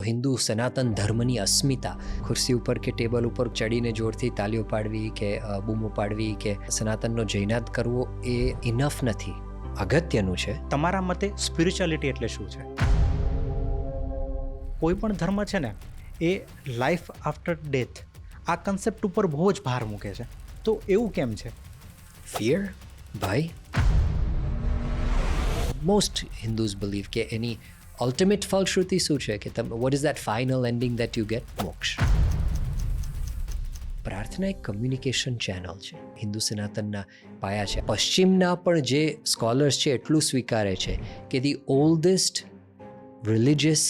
હિન્દુ સનાતન ધર્મની અસ્મિતા, ખુરશી ઉપર કે ટેબલ ઉપર ચડીને જોરથી તાલીઓ પાડવી કે બૂમો પાડવી કે સનાતનનો જયનાદ કરવો એ ઇનફ નથી. અગત્યનું છે. તમારા મતે સ્પિરિચ્યુઆલિટી એટલે શું છે? કોઈ પણ ધર્મ છે ને એ લાઈફ આફ્ટર ડેથ આ કન્સેપ્ટ ઉપર બહુ જ ભાર મૂકે છે, તો એવું કેમ છે? ફિયર, ભાઈ. મોસ્ટ હિન્દુઝ બિલીવ કે એની અલ્ટિમેટ ફલશ્રુતિ શું છે કે તમે what is that final ending that you get? મોક્ષ. પ્રાર્થના એક કમ્યુનિકેશન ચેનલ છે, હિન્દુ સનાતનના પાયા છે. પશ્ચિમના પણ જે સ્કોલર્સ છે એટલું સ્વીકારે છે કે ધી ઓલ્ડેસ્ટ રિલિજિયસ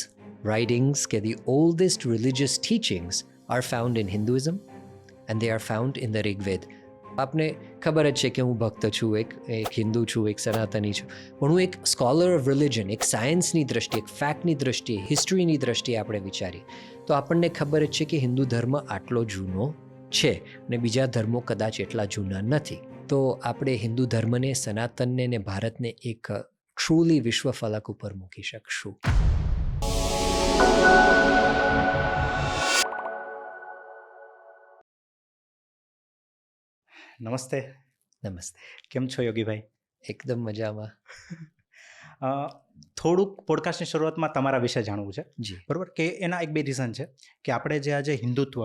રાઇટિંગ્સ કે the oldest religious teachings are found in Hinduism and they are found in the Rigveda. આપને ખબર જ છે કે હું ભક્ત છું, એક હિન્દુ છું, એક સનાતની છું, પણ હું એક સ્કોલર ઓફ રિલિજન, એક સાયન્સની દ્રષ્ટિએ, એક ફેક્ટની દ્રષ્ટિએ, હિસ્ટ્રીની દ્રષ્ટિએ આપણે વિચારીએ તો આપણને ખબર જ છે કે હિન્દુ ધર્મ આટલો જૂનો છે અને બીજા ધર્મો કદાચ એટલા જૂના નથી. તો આપણે હિન્દુ ધર્મને, સનાતનને ને ભારતને એક ટ્રુલી વિશ્વ ફલક ઉપર મૂકી શકશું. નમસ્તે. નમસ્તે. કેમ છો યોગીભાઈ? એકદમ મજામાં. થોડુંક પોડકાસ્ટની શરૂઆતમાં તમારા વિશે જાણવું છે. જી. બરાબર, કે એના એક બે રીઝન છે કે આપણે જે આજે હિન્દુત્વ,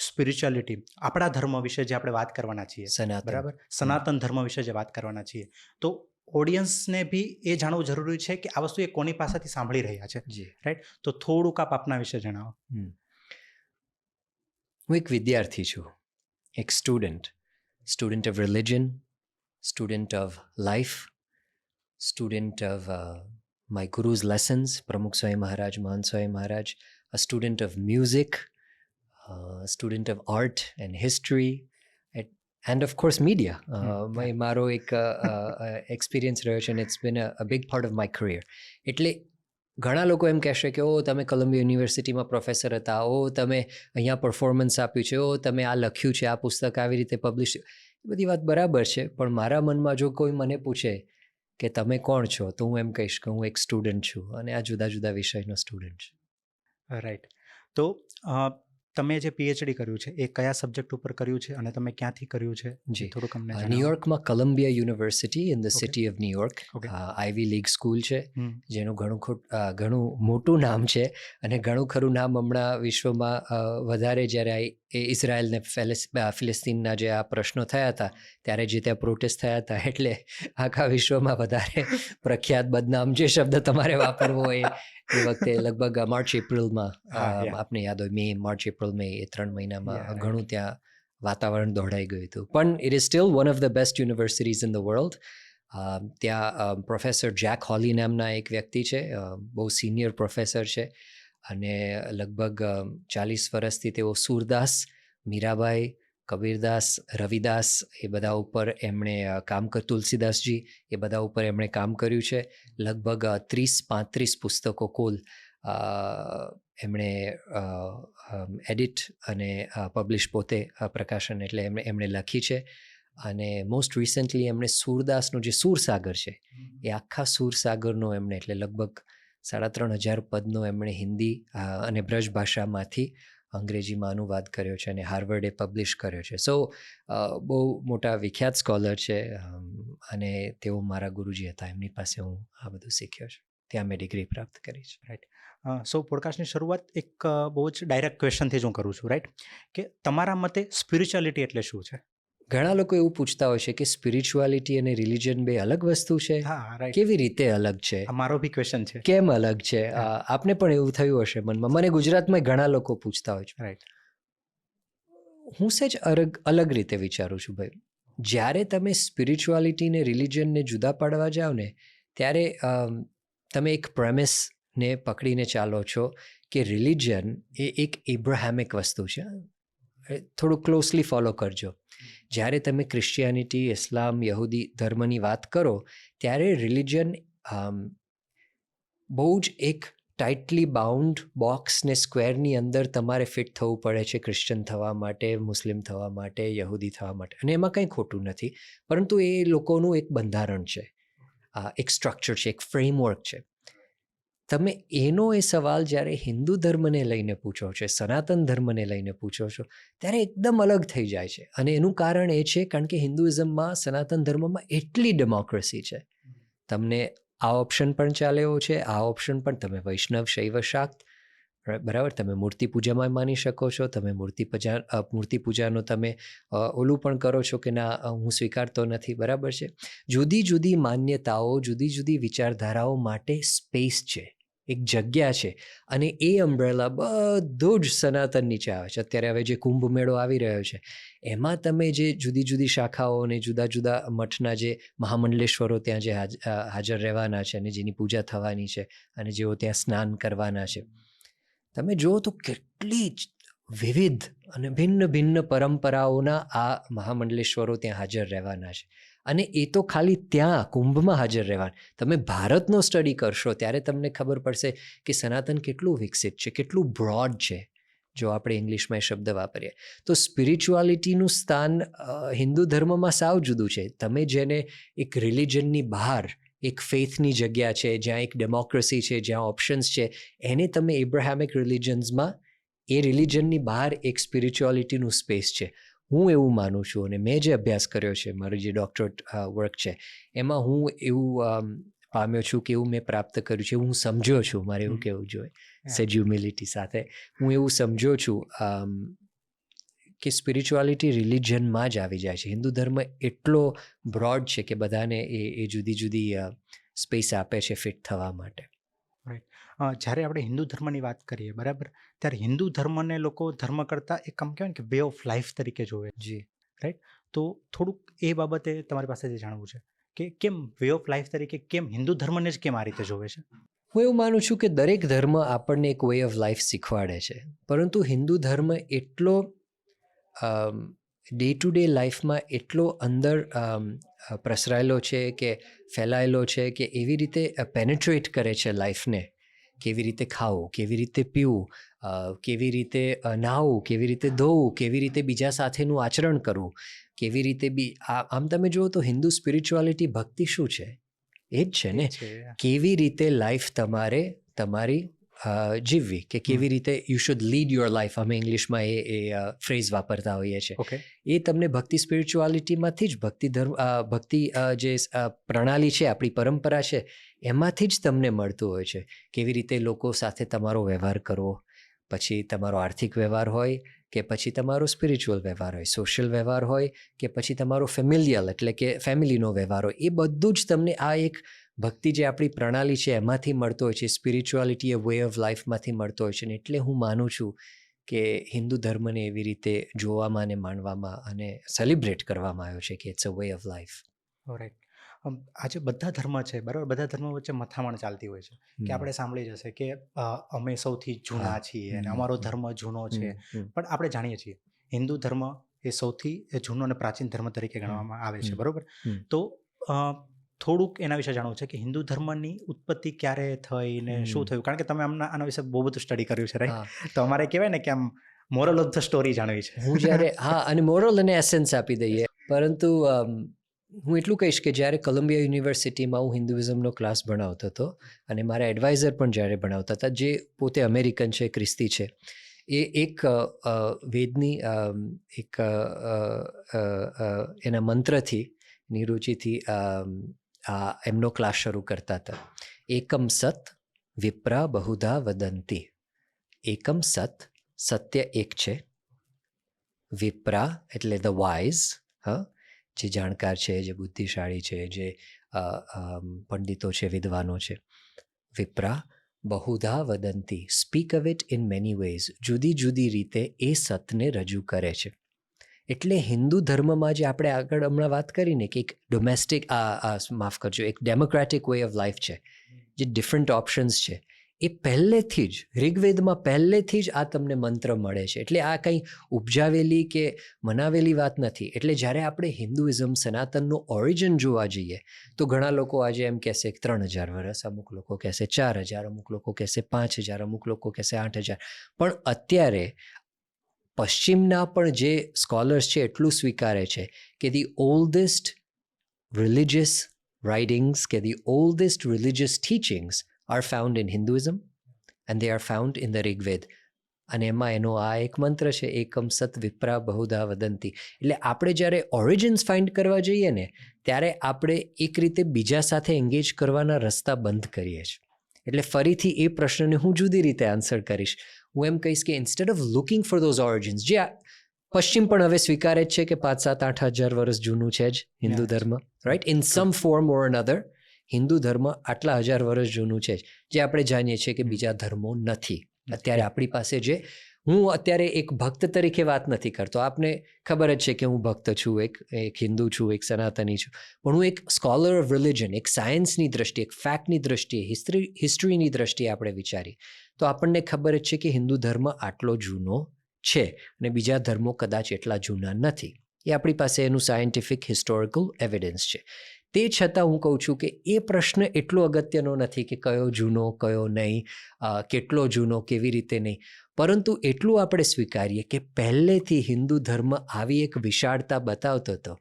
સ્પિરિચ્યુઆલિટી, આપણા ધર્મ વિશે જે આપણે વાત કરવાના છીએ, સનાતન. બરાબર, સનાતન ધર્મ વિશે જે વાત કરવાના છીએ, તો ઓડિયન્સને બી એ જાણવું જરૂરી છે કે આ વસ્તુ એ કોની પાસેથી સાંભળી રહ્યા છે. જી. રાઈટ, તો થોડુંક આપ આપના વિશે જણાવો. હું એક વિદ્યાર્થી છું, એક student of religion, student of life, student of my guru's lessons, Pramukh Swami Maharaj, Mahant Swami Maharaj, a student of music, student of art and history, and of course media. મારો એક એક્સપિરિયન્સ રહ્યો છે and it's been a big part of my career. એટલે ઘણા લોકો એમ કહેશે કે ઓ તમે કોલંબિયા યુનિવર્સિટીમાં પ્રોફેસર હતા, ઓ તમે અહીંયા પરફોર્મન્સ આપ્યું છે, ઓ તમે આ લખ્યું છે, આ પુસ્તક આવી રીતે પબ્લિશ. એ બધી વાત બરાબર છે, પણ મારા મનમાં જો કોઈ મને પૂછે કે તમે કોણ છો, તો હું એમ કહીશ કે હું એક સ્ટુડન્ટ છું અને આ જુદા જુદા વિષયનો સ્ટુડન્ટ છું. રાઈટ. તો તમે જે પીએચડી કર્યું છે એ કયા સબ્જેક્ટ ઉપર કર્યું છે અને તમે ક્યાંથી કર્યું છે? જી. થોડુંક અમને ન્યુયોર્કમાં Columbia University in the city of New York, Okay. Ivy League school છે, જેનું ઘણું મોટું નામ છે અને ઘણું ખરું નામ હમણાં વિશ્વમાં વધારે જ્યારે એ ઇઝરાયલ ને ફિલિસ્તીનના જે આ પ્રશ્નો થયા હતા ત્યારે જે ત્યાં પ્રોટેસ્ટ થયા હતા, એટલે આખા વિશ્વમાં વધારે પ્રખ્યાત બદનામ જે શબ્દ તમારે વાપરવો હોય એ વખતે લગભગ માર્ચ એપ્રિલમાં આપને યાદ હોય, માર્ચ એપ્રિલ મે એ 3 મહિનામાં ઘણું ત્યાં વાતાવરણ દોડાઈ ગયું હતું. પણ it is still one of the best universities in the world. ત્યાં પ્રોફેસર જેક હોલી નામના એક વ્યક્તિ છે, બહુ સિનિયર પ્રોફેસર છે અને લગભગ 40 વર્ષથી તેઓ સૂરદાસ, મીરાબાઈ, કબીરદાસ, રવિદાસ એ બધા ઉપર એમણે કામ કર્યું, તુલસીદાસજી એ બધા ઉપર એમણે કામ કર્યું છે. લગભગ 30-35 પુસ્તકો કુલ એમણે એડિટ અને પબ્લિશ પોતે પ્રકાશન એટલે એમણે લખી છે. અને મોસ્ટ રિસન્ટલી એમણે સૂરદાસનો જે સૂરસાગર છે એ આખા સૂરસાગરનો એમણે એટલે લગભગ 3,500 પદનો એમણે હિન્દી અને બ્રજ ભાષામાંથી અંગ્રેજીમાં અનુવાદ કર્યો છે અને હાર્વર્ડે પબ્લિશ કર્યો છે. સો બહુ મોટા વિખ્યાત સ્કોલર છે અને તેઓ મારા ગુરુજી હતા, એમની પાસે હું આ બધું શીખ્યો છું, ત્યાં મેં ડિગ્રી પ્રાપ્ત કરી છે. રાઈટ. સો પોડકાસ્ટની શરૂઆત એક બહુ જ ડાયરેક્ટ ક્વેશ્ચનથી જ હું કરું છું, રાઈટ, કે તમારા મતે સ્પિરિચ્યુઆલિટી એટલે શું છે? ઘણા લોકો એવું પૂછતા હોય છે કે સ્પિરિચ્યુઆલિટી અને રિલિજન બે અલગ વસ્તુ છે. હા, રાઈટ. કેવી રીતે અલગ છે? આ મારો બી ક્વેશ્ચન છે. કેમ અલગ છે? આપને પણ એવું થયું હશે મનમાં. મને ગુજરાતમાં ઘણા લોકો પૂછતા હોય છે. રાઈટ. હું સહેજ અલગ રીતે વિચારું છું ભાઈ. જ્યારે તમે સ્પિરિચ્યુઆલિટી ને રિલિજનને જુદા પાડવા જાઓ ને ત્યારે તમે એક પ્રેમિસને પકડીને ચાલો છો કે રિલિજન એ એક એબ્રાહામિક વસ્તુ છે. થોડું ક્લોઝલી ફોલો કરજો. જ્યારે તમે ક્રિશ્ચિયાનિટી, ઇસ્લામ, યહૂદી ધર્મની વાત કરો ત્યારે રિલિજન બહુ જ એક ટાઇટલી બાઉન્ડ બોક્સ ને સ્ક્વેરની અંદર તમારે ફિટ થવું પડે છે ક્રિશ્ચન થવા માટે, મુસ્લિમ થવા માટે, યહૂદી થવા માટે. અને એમાં કંઈ ખોટું નથી, પરંતુ એ લોકોનું એક બંધારણ છે, એક સ્ટ્રક્ચર છે, એક ફ્રેમવર્ક છે. તમે એનો એ સવાલ જ્યારે હિન્દુ ધર્મને લઈને પૂછો છો, સનાતન ધર્મને લઈને પૂછો છો, ત્યારે એકદમ અલગ થઈ જાય છે. અને એનું કારણ એ છે કારણ કે હિન્દુઇઝમમાં, સનાતન ધર્મમાં એટલી ડેમોક્રેસી છે. તમને આ ઓપ્શન પણ ચાલે એવો છે, આ ઓપ્શન પણ, તમે વૈષ્ણવ, શૈવ, શાક્ત, બરાબર, તમે મૂર્તિ પૂજામાં માની શકો છો, તમે મૂર્તિ પૂજાનો તમે ઓલું પણ કરો છો કે ના હું સ્વીકારતો નથી, બરાબર છે. જુદી જુદી માન્યતાઓ, જુદી જુદી વિચારધારાઓ માટે સ્પેસ છે, એક જગ્યા છે. અને એ અમ્બ્રેલા બધું જ સનાતન નીચે આવે છે. અત્યારે હવે જે કુંભ મેળો આવી રહ્યો છે, એમાં તમે જે જુદી જુદી શાખાઓ અને જુદા જુદા મઠના જે મહામંડલેશ્વરો ત્યાં જે હાજર રહેવાના છે અને જેની પૂજા થવાની છે અને જેઓ ત્યાં સ્નાન કરવાના છે, તમે જુઓ તો કેટલી જ વિવિધ અને ભિન્ન ભિન્ન પરંપરાઓના આ મહામંડલેશ્વરો ત્યાં હાજર રહેવાના છે. અને એ તો ખાલી ત્યાં કુંભમાં હાજર રહેવાના. તમે ભારતનો સ્ટડી કરશો ત્યારે તમને ખબર પડશે કે સનાતન કેટલું વિકસિત છે, કેટલું બ્રોડ છે, જો આપણે ઇંગ્લિશમાં એ શબ્દ વાપરીએ તો. સ્પિરિચ્યુઆલિટીનું સ્થાન હિન્દુ ધર્મમાં સાવ જુદું છે. તમે જેને એક રિલિજનની બહાર એક ફેથની જગ્યા છે, જ્યાં એક ડેમોક્રેસી છે, જ્યાં ઓપ્શન્સ છે, એને તમે એબ્રાહામિક રિલિજન્સમાં એ રિલિજનની બહાર એક સ્પિરિચ્યુઆલિટીનું સ્પેસ છે. હું એવું માનું છું, અને મેં જે અભ્યાસ કર્યો છે, મારું જે ડૉક્ટરેટ વર્ક છે, એમાં હું એવું પામ્યો છું કે એવું મેં પ્રાપ્ત કર્યું છે, હું સમજ્યો છું, મારે એવું કહેવું જોઈએ સેજ હ્યુમિલિટી સાથે, હું એવું સમજ્યો છું કે સ્પિરિચ્યુઆલિટી રિલિજનમાં જ આવી જાય છે. હિન્દુ ધર્મ એટલો બ્રોડ છે કે બધાને એ જુદી જુદી સ્પેસ આપે છે ફિટ થવા માટે. જ્યારે આપણે હિન્દુ ધર્મની વાત કરીએ, બરાબર, ત્યારે હિન્દુ ધર્મને લોકો ધર્મ કરતાં એક આમ કહેવાય ને કે વે ઓફ લાઈફ તરીકે જોવે. જી, રાઈટ. તો થોડુંક એ બાબતે તમારી પાસેથી જાણવું છે કે કેમ વે ઓફ લાઈફ તરીકે, કેમ હિન્દુ ધર્મને જ કેમ આ રીતે જોવે છે? હું એવું માનું છું કે દરેક ધર્મ આપણને એક વે ઓફ લાઈફ શીખવાડે છે, પરંતુ હિન્દુ ધર્મ એટલો ડે ટુ ડે લાઈફમાં એટલો અંદર પ્રસરાયેલો છે કે ફેલાયેલો છે કે એવી રીતે પેનેટ્રેટ કરે છે લાઈફને. કેવી રીતે ખાવું, કેવી રીતે પીવું, કેવી રીતે નહાવું, કેવી રીતે ધોવું, કેવી રીતે બીજા સાથેનું આચરણ કરવું, કેવી રીતે આમ તમે જુઓ તો હિન્દુ સ્પિરિચ્યુઆલિટી, ભક્તિ શું છે? એ જ છે ને. કેવી રીતે લાઈફ તમારે તમારી જીવવી, કે કેવી રીતે you should lead your life, અમે ઇંગ્લિશમાં એ ફ્રેઝ વાપરતા હોઈએ છીએ. એ તમને ભક્તિ સ્પિરિચ્યુઆલિટીમાંથી જ, ભક્તિ જે પ્રણાલી છે, આપણી પરંપરા છે, એમાંથી જ તમને મળતું હોય છે. કેવી રીતે લોકો સાથે તમારો વ્યવહાર કરવો, પછી તમારો આર્થિક વ્યવહાર હોય કે પછી તમારો સ્પિરિચ્યુઅલ વ્યવહાર હોય, સોશિયલ વ્યવહાર હોય કે પછી તમારો ફેમિલિયલ એટલે કે ફેમિલીનો વ્યવહાર હોય, એ બધું જ તમને આ એક ભક્તિ જે આપણી પ્રણાલી છે એમાંથી મળતો હોય છે. સ્પિરિચ્યુઆલિટી એ વે ઓફ લાઈફમાંથી મળતો હોય છે. ને એટલે હું માનું છું કે હિન્દુ ધર્મને એવી રીતે જોવામાં અને માનવામાં અને સેલિબ્રેટ કરવામાં આવ્યો છે કે it's a way of life. Right. આજે બધા ધર્મ છે, બરાબર, બધા ધર્મો વચ્ચે મથામણ ચાલતી હોય છે કે આપણે સાંભળી જશે કે અમે સૌથી જૂના છીએ અને અમારો ધર્મ જૂનો છે. પણ આપણે જાણીએ છીએ હિન્દુ ધર્મ એ સૌથી જૂનો અને પ્રાચીન ધર્મ તરીકે ગણવામાં આવે છે, બરાબર. તો થોડુંક એના વિશે જાણવું છે કે હિન્દુ ધર્મની ઉત્પત્તિ ક્યારે થઈ ને શું થયું, કારણ કે તમે આના વિશે બહુ બધું સ્ટડી કર્યું છે, રાઈટ. તો અમારે કહેવાય ને કે આમ મોરલ ઓફ ધ સ્ટોરી જાણવી છે. હું જ્યારે અને મોરલ અને એસેન્સ આપી દઈએ, પરંતુ હું એટલું કહીશ કે જ્યારે કોલંબિયા યુનિવર્સિટીમાં હું હિન્દુઇઝમનો ક્લાસ ભણાવતો હતો અને મારા એડવાઇઝર પણ જ્યારે ભણાવતા હતા, જે પોતે અમેરિકન છે, ખ્રિસ્તી છે, એ એક વેદની એક એના મંત્રથી, એની રુચિથી એમનો ક્લાસ શરૂ કરતા હતા. એકમ સત વિપ્રા બહુધા વદંતી. એકમ સત, સત્ય એક છે. વિપ્રા એટલે ધ વાઇઝ, જે જાણકાર છે, જે બુદ્ધિશાળી છે, જે પંડિતો છે, વિદ્વાનો છે. વિપ્રા બહુધા વદંતી, speak of it in many ways. જુદી જુદી રીતે એ સતને રજૂ કરે છે. એટલે હિન્દુ ધર્મમાં જે આપણે આગળ હમણાં વાત કરીને કે એક ડોમેસ્ટિક માફ કરજો, એક ડેમોક્રેટિક વે ઓફ લાઈફ છે, જે ડિફરન્ટ ઓપ્શન્સ છે, એ પહેલેથી જ ઋગ્વેદમાં પહેલેથી જ આ તમને મંત્ર મળે છે. એટલે આ કંઈ ઉપજાવેલી કે મનાવેલી વાત નથી. એટલે જ્યારે આપણે હિન્દુઇઝમ, સનાતનનું ઓરિજિન જોવા જઈએ તો ઘણા લોકો આજે એમ કહેશે 3000 વર્ષ, અમુક લોકો કહેશે 4000, અમુક લોકો કહેશે 5000, અમુક લોકો કહેશે 8000. પણ અત્યારે પશ્ચિમના પણ જે સ્કોલર્સ છે એટલું સ્વીકારે છે કે ધી ઓલ્ડેસ્ટ રિલિજિયસ રાઇટિંગ્સ કે the oldest religious teachings are found in Hinduism and they are found in the Rigveda. અને એમાં એનો આ એક મંત્ર છે, એકમ સત વિપ્રા બહુધા વદંતી. એટલે આપણે જ્યારે ઓરિજિન્સ ફાઇન્ડ કરવા જઈએ ને ત્યારે આપણે એક રીતે બીજા સાથે એંગેજ કરવાના રસ્તા બંધ કરીએ છીએ. એટલે ફરીથી એ પ્રશ્નને હું જુદી રીતે આન્સર કરીશ. હું એમ કહીશ કે instead of looking for those origins, જે પશ્ચિમ પણ હવે સ્વીકારે જ છે કે 5-7-8 હજાર વર્ષ જૂનું છે જ હિન્દુ ધર્મ, right, in sum form or another. Hindu ધર્મ આટલા 1000 વર્ષ જૂનું છે જ, જે આપણે જાણીએ છીએ કે બીજા ધર્મો નથી. અત્યારે આપણી પાસે જે, હું અત્યારે એક ભક્ત તરીકે વાત નથી કરતો, આપને ખબર જ છે કે હું ભક્ત છું, એક હિન્દુ છું, એક સનાતની છું, પણ હું એક સ્કોલર ઓફ રિલિજન, એક સાયન્સની દ્રષ્ટિએ, એક ફેક્ટની દ્રષ્ટિએ, હિસ્ટ્રીની દ્રષ્ટિએ આપણે વિચારીએ તો આપણને ખબર જ છે કે હિન્દુ ધર્મ આટલો જૂનો છે અને બીજા ધર્મો કદાચ એટલા જૂના નથી. એ આપણી પાસે એનું સાયન્ટિફિક હિસ્ટોરિકલ એવિડન્સ છે. તે છતાં હું કહું છું કે એ પ્રશ્ન એટલો અગત્યનો નથી કે કયો જૂનો કયો નહીં, કેટલો જૂનો કેવી રીતે નહીં, પરંતુ એટલું આપણે સ્વીકારીએ કે પહેલેથી હિન્દુ ધર્મ આવી એક વિશાળતા બતાવતો હતો.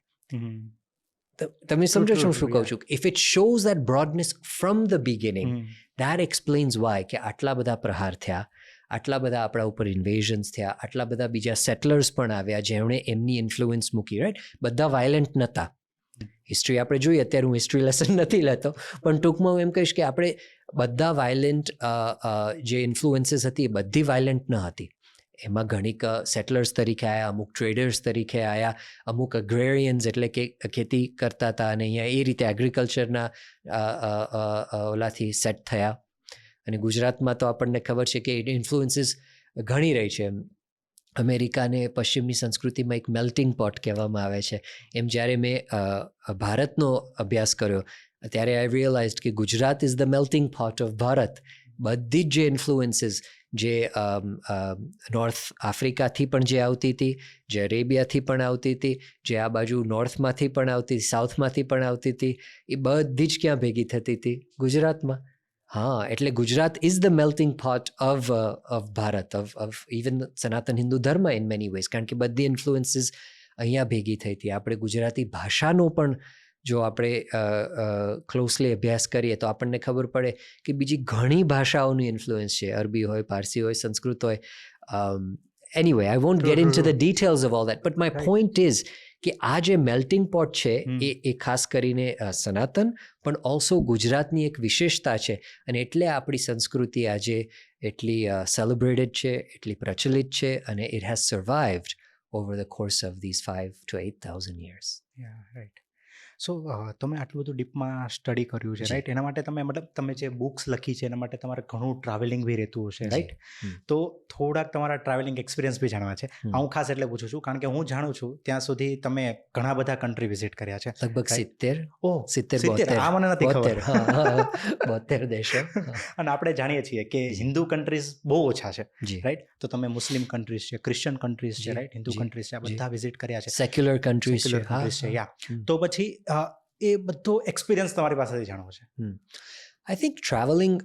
તમે સમજો છો શું કહું છું? If it shows that broadness from the beginning, that explains why કે આટલા બધા પ્રહાર થયા, આટલા બધા આપણા ઉપર ઇન્વેઝન્સ થયા, આટલા બધા બીજા સેટલર્સ પણ આવ્યા જેમણે એમની ઇન્ફ્લુઅન્સ મૂકી, રાઈટ. બધા વાયલન્ટ નહોતા. હિસ્ટ્રી આપણે જોઈએ, અત્યારે હું હિસ્ટ્રી લેસન નથી લેતો, પણ ટૂંકમાં હું એમ કહીશ કે આપણે બધા વાયલન્ટ જે ઇન્ફ્લુઅન્સીસ હતી એ બધી વાયલન્ટ ન હતી. એમાં ઘણીક સેટલર્સ તરીકે આવ્યા, અમુક ટ્રેડર્સ તરીકે આવ્યા, અમુક અગ્રેરિયન્સ એટલે કે ખેતી કરતા હતા અને અહીંયા એ રીતે એગ્રીકલ્ચરના ઓલાથી સેટ થયા. અને ગુજરાતમાં તો આપણને ખબર છે કે ઇન્ફ્લુઅન્સીસ ઘણી રહી છે. અમેરિકાને પશ્ચિમની સંસ્કૃતિમાં એક મેલ્ટિંગ પોટ કહેવામાં આવે છે. એમ જ્યારે મેં ભારતનો અભ્યાસ કર્યો ત્યારે આઈ રિયલાઇઝડ કે Gujarat is the melting pot of Bharat. બધી જ જે ઇન્ફ્લુઅન્સીસ જે નોર્થ આફ્રિકાથી પણ જે આવતી હતી, જે અરેબિયાથી પણ આવતી હતી, જે આ બાજુ નોર્થમાંથી પણ આવતી હતી, સાઉથમાંથી પણ આવતી હતી, એ બધી જ ક્યાં ભેગી થતી હતી? ગુજરાતમાં. હા, એટલે Gujarat is the melting pot of Bharat, of even સનાતન હિન્દુ ધર્મ ઇન મેની વેઝ. કારણ કે બધી ઇન્ફ્લુઅન્સીસ અહીંયા ભેગી થઈ હતી. આપણે ગુજરાતી ભાષાનો પણ જો આપણે ક્લોઝલી અભ્યાસ કરીએ તો આપણને ખબર પડે કે બીજી ઘણી ભાષાઓની ઇન્ફ્લુઅન્સ છે. અરબી હોય, પારસી હોય, સંસ્કૃત હોય. Anyway, I want get in to the details of all that, but my point is કે આ જે મેલ્ટિંગ પોટ છે એ ખાસ કરીને સનાતન પણ ઓલ્સો ગુજરાતની એક વિશેષતા છે. અને એટલે આપણી સંસ્કૃતિ આજે એટલી સેલિબ્રેટેડ છે, એટલી પ્રચલિત છે અને it has survived over the course of these 5,000 to 8,000 years. Right. So તમે આટલું બધું ડીપમાં સ્ટડી કર્યું છે, રાઈટ. એના માટે તમે મતલબ તમે જે બુક્સ લખી છે એના માટે તમારે ઘણું ટ્રાવેલિંગ બી રહેતું હશે, રાઈટ. તો થોડાક તમારા ટ્રાવેલિંગ એક્સપિરિયન્સ બી જાણવા છે. હું ખાસ એટલે પૂછું છું કારણ કે હું જાણું છું ત્યાં સુધી તમે ઘણા બધા કન્ટ્રી વિઝિટ કર્યા છે. લગભગ 70. ઓહ, 72. આ મને નથી ખબર. 72 દેશો. અને આપણે જાણીએ છીએ કે હિન્દુ કન્ટ્રીઝ બહુ ઓછા છે, જી. રાઈટ. તો તમે મુસ્લિમ કન્ટ્રીઝ છે, ક્રિશ્ચિયન કન્ટ્રીઝ છે, રાઈટ, હિન્દુ કન્ટ્રીઝ છે, આ બધા વિઝિટ કર્યા છે. સેક્યુલર કન્ટ્રીઝ છે. તો પછી એ બધો એક્સપિરિયન્સ તમારી પાસેથી જાણવો છે. આઈ થિંક ટ્રાવેલિંગ